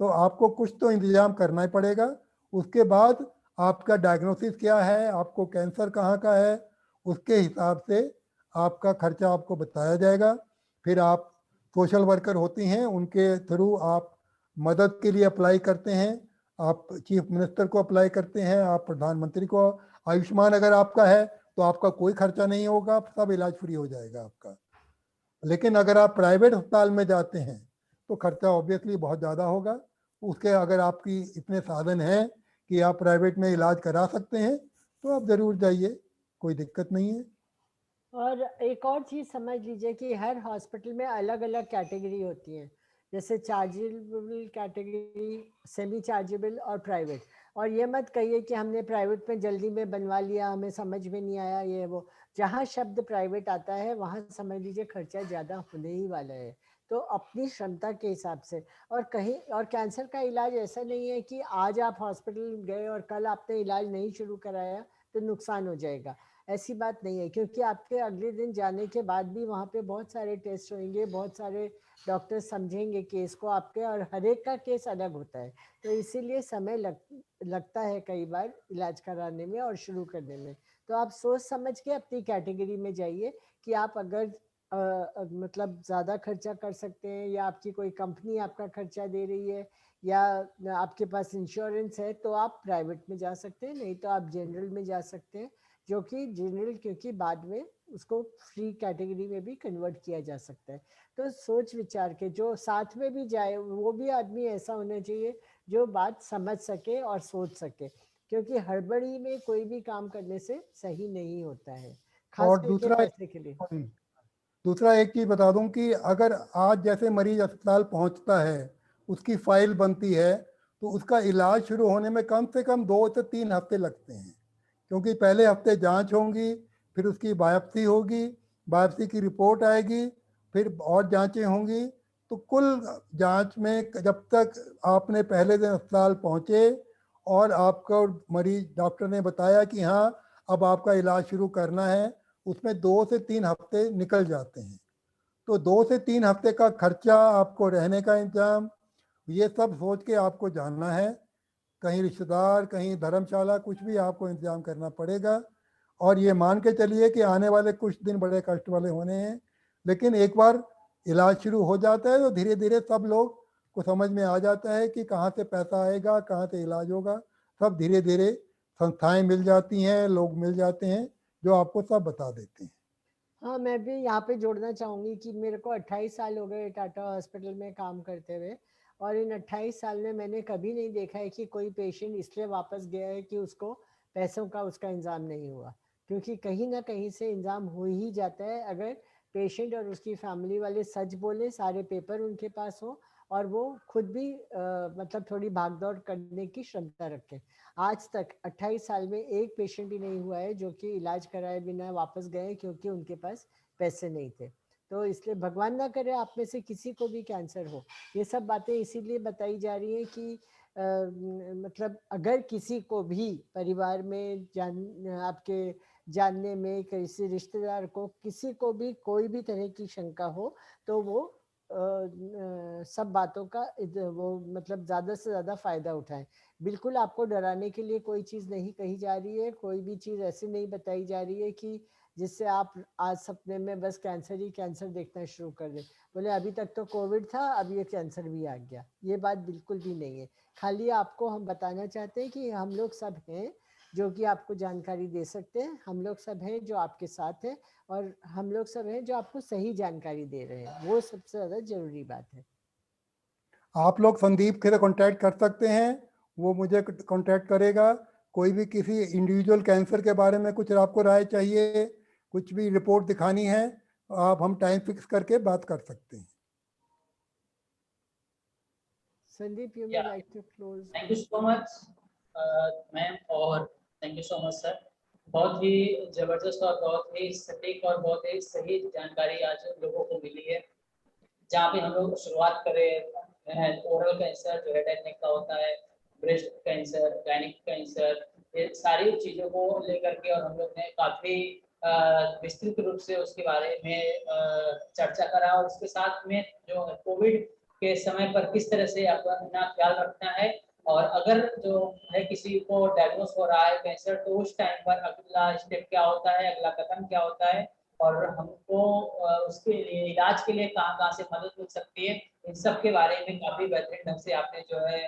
Speaker 2: तो आपको कुछ तो इंतजाम करना ही पड़ेगा। उसके बाद आपका डायग्नोसिस क्या है, आपको कैंसर कहाँ का है, उसके हिसाब से आपका खर्चा आपको बताया जाएगा। फिर आप सोशल वर्कर होती हैं, उनके थ्रू आप मदद के लिए अप्लाई करते हैं, आप चीफ मिनिस्टर को अप्लाई करते हैं, आप प्रधानमंत्री को। आयुष्मान अगर आपका है तो आपका कोई खर्चा नहीं होगा, सब इलाज फ्री हो जाएगा आपका। लेकिन अगर आप प्राइवेट अस्पताल में जाते हैं तो खर्चा ऑब्वियसली बहुत ज़्यादा होगा। उसके अगर आपकी इतने साधन हैं कि आप प्राइवेट में इलाज करा सकते हैं तो आप ज़रूर जाइए, कोई दिक्कत नहीं है।
Speaker 3: और एक और चीज़ समझ लीजिए कि हर हॉस्पिटल में अलग अलग कैटेगरी होती है, जैसे चार्जेबल कैटेगरी, सेमी चार्जेबल और प्राइवेट। और ये मत कहिए कि हमने प्राइवेट में जल्दी में बनवा लिया, हमें समझ में नहीं आया ये वो। जहाँ शब्द प्राइवेट आता है वहाँ समझ लीजिए खर्चा ज़्यादा होने ही वाला है। तो अपनी क्षमता के हिसाब से। और कहीं और कैंसर का इलाज ऐसा नहीं है कि आज आप हॉस्पिटल गए और कल आपने इलाज नहीं शुरू कराया तो नुकसान हो जाएगा, ऐसी बात नहीं है। क्योंकि आपके अगले दिन जाने के बाद भी वहाँ पे बहुत सारे टेस्ट होंगे, बहुत सारे डॉक्टर समझेंगे केस को आपके, और हर एक का केस अलग होता है। तो इसीलिए समय लगता है कई बार इलाज कराने में और शुरू करने में। तो आप सोच समझ के अपनी कैटेगरी में जाइए कि आप अगर मतलब ज़्यादा खर्चा कर सकते हैं, या आपकी कोई कंपनी आपका खर्चा दे रही है, या आपके पास इंश्योरेंस है, तो आप प्राइवेट में जा सकते हैं, नहीं तो आप जनरल में जा सकते हैं, जो कि जनरल क्योंकि बाद में उसको फ्री कैटेगरी में भी कन्वर्ट किया जा सकता है। तो सोच विचार के जो साथ में भी जाए वो भी आदमी ऐसा होना चाहिए जो बात समझ सके और सोच सके, क्योंकि हड़बड़ी में कोई भी काम करने से सही नहीं होता है, खास
Speaker 2: और
Speaker 3: करके पैसे के लिए।
Speaker 2: दूसरा एक चीज़ बता दूं कि अगर आज जैसे मरीज अस्पताल पहुंचता है, उसकी फाइल बनती है, तो उसका इलाज शुरू होने में कम से कम 2 से 3 हफ्ते लगते हैं। क्योंकि पहले हफ्ते जांच होंगी, फिर उसकी बायोप्सी होगी, बायोप्सी की रिपोर्ट आएगी, फिर और जांचें होंगी। तो कुल जांच में जब तक आपने पहले दिन अस्पताल पहुंचे और आपका मरीज डॉक्टर ने बताया कि हाँ अब आपका इलाज शुरू करना है, उसमें 2 से 3 हफ्ते निकल जाते हैं। तो 2 से 3 हफ्ते का खर्चा, आपको रहने का इंतजाम, ये सब सोच के आपको जानना है। कहीं रिश्तेदार, कहीं धर्मशाला, कुछ भी आपको इंतजाम करना पड़ेगा। और ये मान के चलिए कि आने वाले कुछ दिन बड़े कष्ट वाले होने हैं, लेकिन एक बार इलाज शुरू हो जाता है तो धीरे धीरे सब लोग को समझ में आ जाता है कि कहाँ से पैसा आएगा, कहाँ से इलाज होगा। सब धीरे धीरे संस्थाएं मिल जाती हैं, लोग मिल जाते हैं जो आपको सब बता देते हैं।
Speaker 3: हाँ, मैं भी यहाँ पे जोड़ना चाहूँगी कि मेरे को 28 साल हो गए टाटा हॉस्पिटल में काम करते हुए, और इन 28 साल में मैंने कभी नहीं देखा है कि कोई पेशेंट इसलिए वापस गया है कि उसको पैसों का उसका इंतजाम नहीं हुआ। क्योंकि कहीं ना कहीं से इंतजाम हो ही जाता है, अगर पेशेंट और उसकी फैमिली वाले सच बोले, सारे पेपर उनके पास हो, और वो खुद भी मतलब थोड़ी भागदौड़ करने की क्षमता रखें। आज तक 28 साल में एक पेशेंट ही नहीं हुआ है जो कि इलाज कराए बिना वापस गए क्योंकि उनके पास पैसे नहीं थे। तो इसलिए भगवान ना करे आप में से किसी को भी कैंसर हो। ये सब बातें इसीलिए बताई जा रही हैं कि मतलब अगर किसी को भी परिवार में आपके जानने में, किसी रिश्तेदार को, किसी को भी कोई भी तरह की शंका हो, तो वो सब बातों का वो मतलब ज़्यादा से ज़्यादा फ़ायदा उठाएं। बिल्कुल आपको डराने के लिए कोई चीज़ नहीं कही जा रही है, कोई भी चीज़ ऐसी नहीं बताई जा रही है कि जिससे आप आज सपने में बस कैंसर ही कैंसर देखना शुरू कर दें। बोले अभी तक तो कोविड था, अब ये कैंसर भी आ गया, ये बात बिल्कुल भी नहीं है। खाली आपको हम बताना चाहते हैं कि हम लोग सब हैं जो कि आपको जानकारी दे सकते हैं, हम लोग सब हैं जो आपके साथ हैं, और हम लोग सब हैं जो आपको सही जानकारी दे रहे हैं, वो सबसे ज़्यादा ज़रूरी बात है।
Speaker 2: आप लोग संदीप से कांटेक्ट कर सकते हैं, वो मुझे कांटेक्ट करेगा। कोई भी किसी इंडिविजुअल कैंसर के बारे में कुछ आपको राय चाहिए, कुछ भी रिपोर्ट दिखानी है, आप हम टाइम फिक्स करके बात कर सकते हैं।
Speaker 3: Sandeep, you may
Speaker 1: Yeah,
Speaker 3: like to close.
Speaker 1: thank you so much, ma'am, और thank you so much sir. बहुत ही जबरदस्त और बहुत ही सटीक और बहुत ही सही जानकारी आज लोगों को मिली है। जहाँ पे हम लोग शुरुआत करें ओरल कैंसर जो हेड एंड नेक का होता है, ब्रेस्ट कैंसर, गायनिक कैंसर, ये सारी चीज़ों को लेकर के, और हम लोग ने काफ़ी विस्तृत रूप से उसके बारे में चर्चा करा, और उसके साथ में जो कोविड के समय पर किस तरह से अपना ख्याल रखना है, और अगर जो है किसी को डायग्नोस हो रहा है कैंसर, तो उस टाइम पर अगला स्टेप क्या होता है, अगला कदम क्या होता है, और हमको उसके लिए इलाज के लिए कहाँ से मदद मिल सकती है, इन सब के बारे में काफी बेहतरीन ढंग से आपने जो है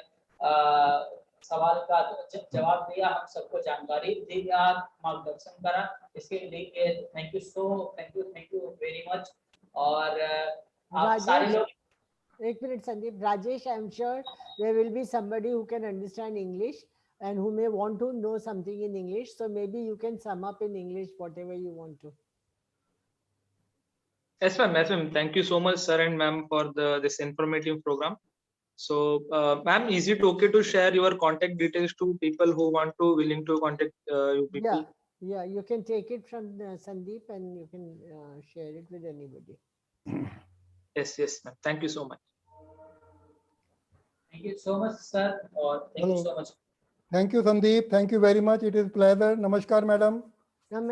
Speaker 1: सवाल का जवाब दिया, हम सबको जानकारी दिया, मार्गदर्शन करा। इसके लिए थैंक यू वेरी मच। और आप सारे लोग,
Speaker 3: एक minute Sandeep, Rajesh, I am sure there will be somebody who can understand English and who may want to know something in English, so maybe you can sum up in English whatever you want to.
Speaker 4: Yes ma'am, yes ma'am, thank you so much sir and ma'am for this informative program. So ma'am, is it okay to share your contact details to people who want to willing to contact you people?
Speaker 3: Yeah, you can take it from Sandeep and you can share it with anybody.
Speaker 4: Yes ma'am, thank you so much.
Speaker 1: thank you so much sir, और thank you so much.
Speaker 2: Thank you, Sandeep. Thank you very much. It is pleasure. Namaskar, madam.
Speaker 3: Namaskar.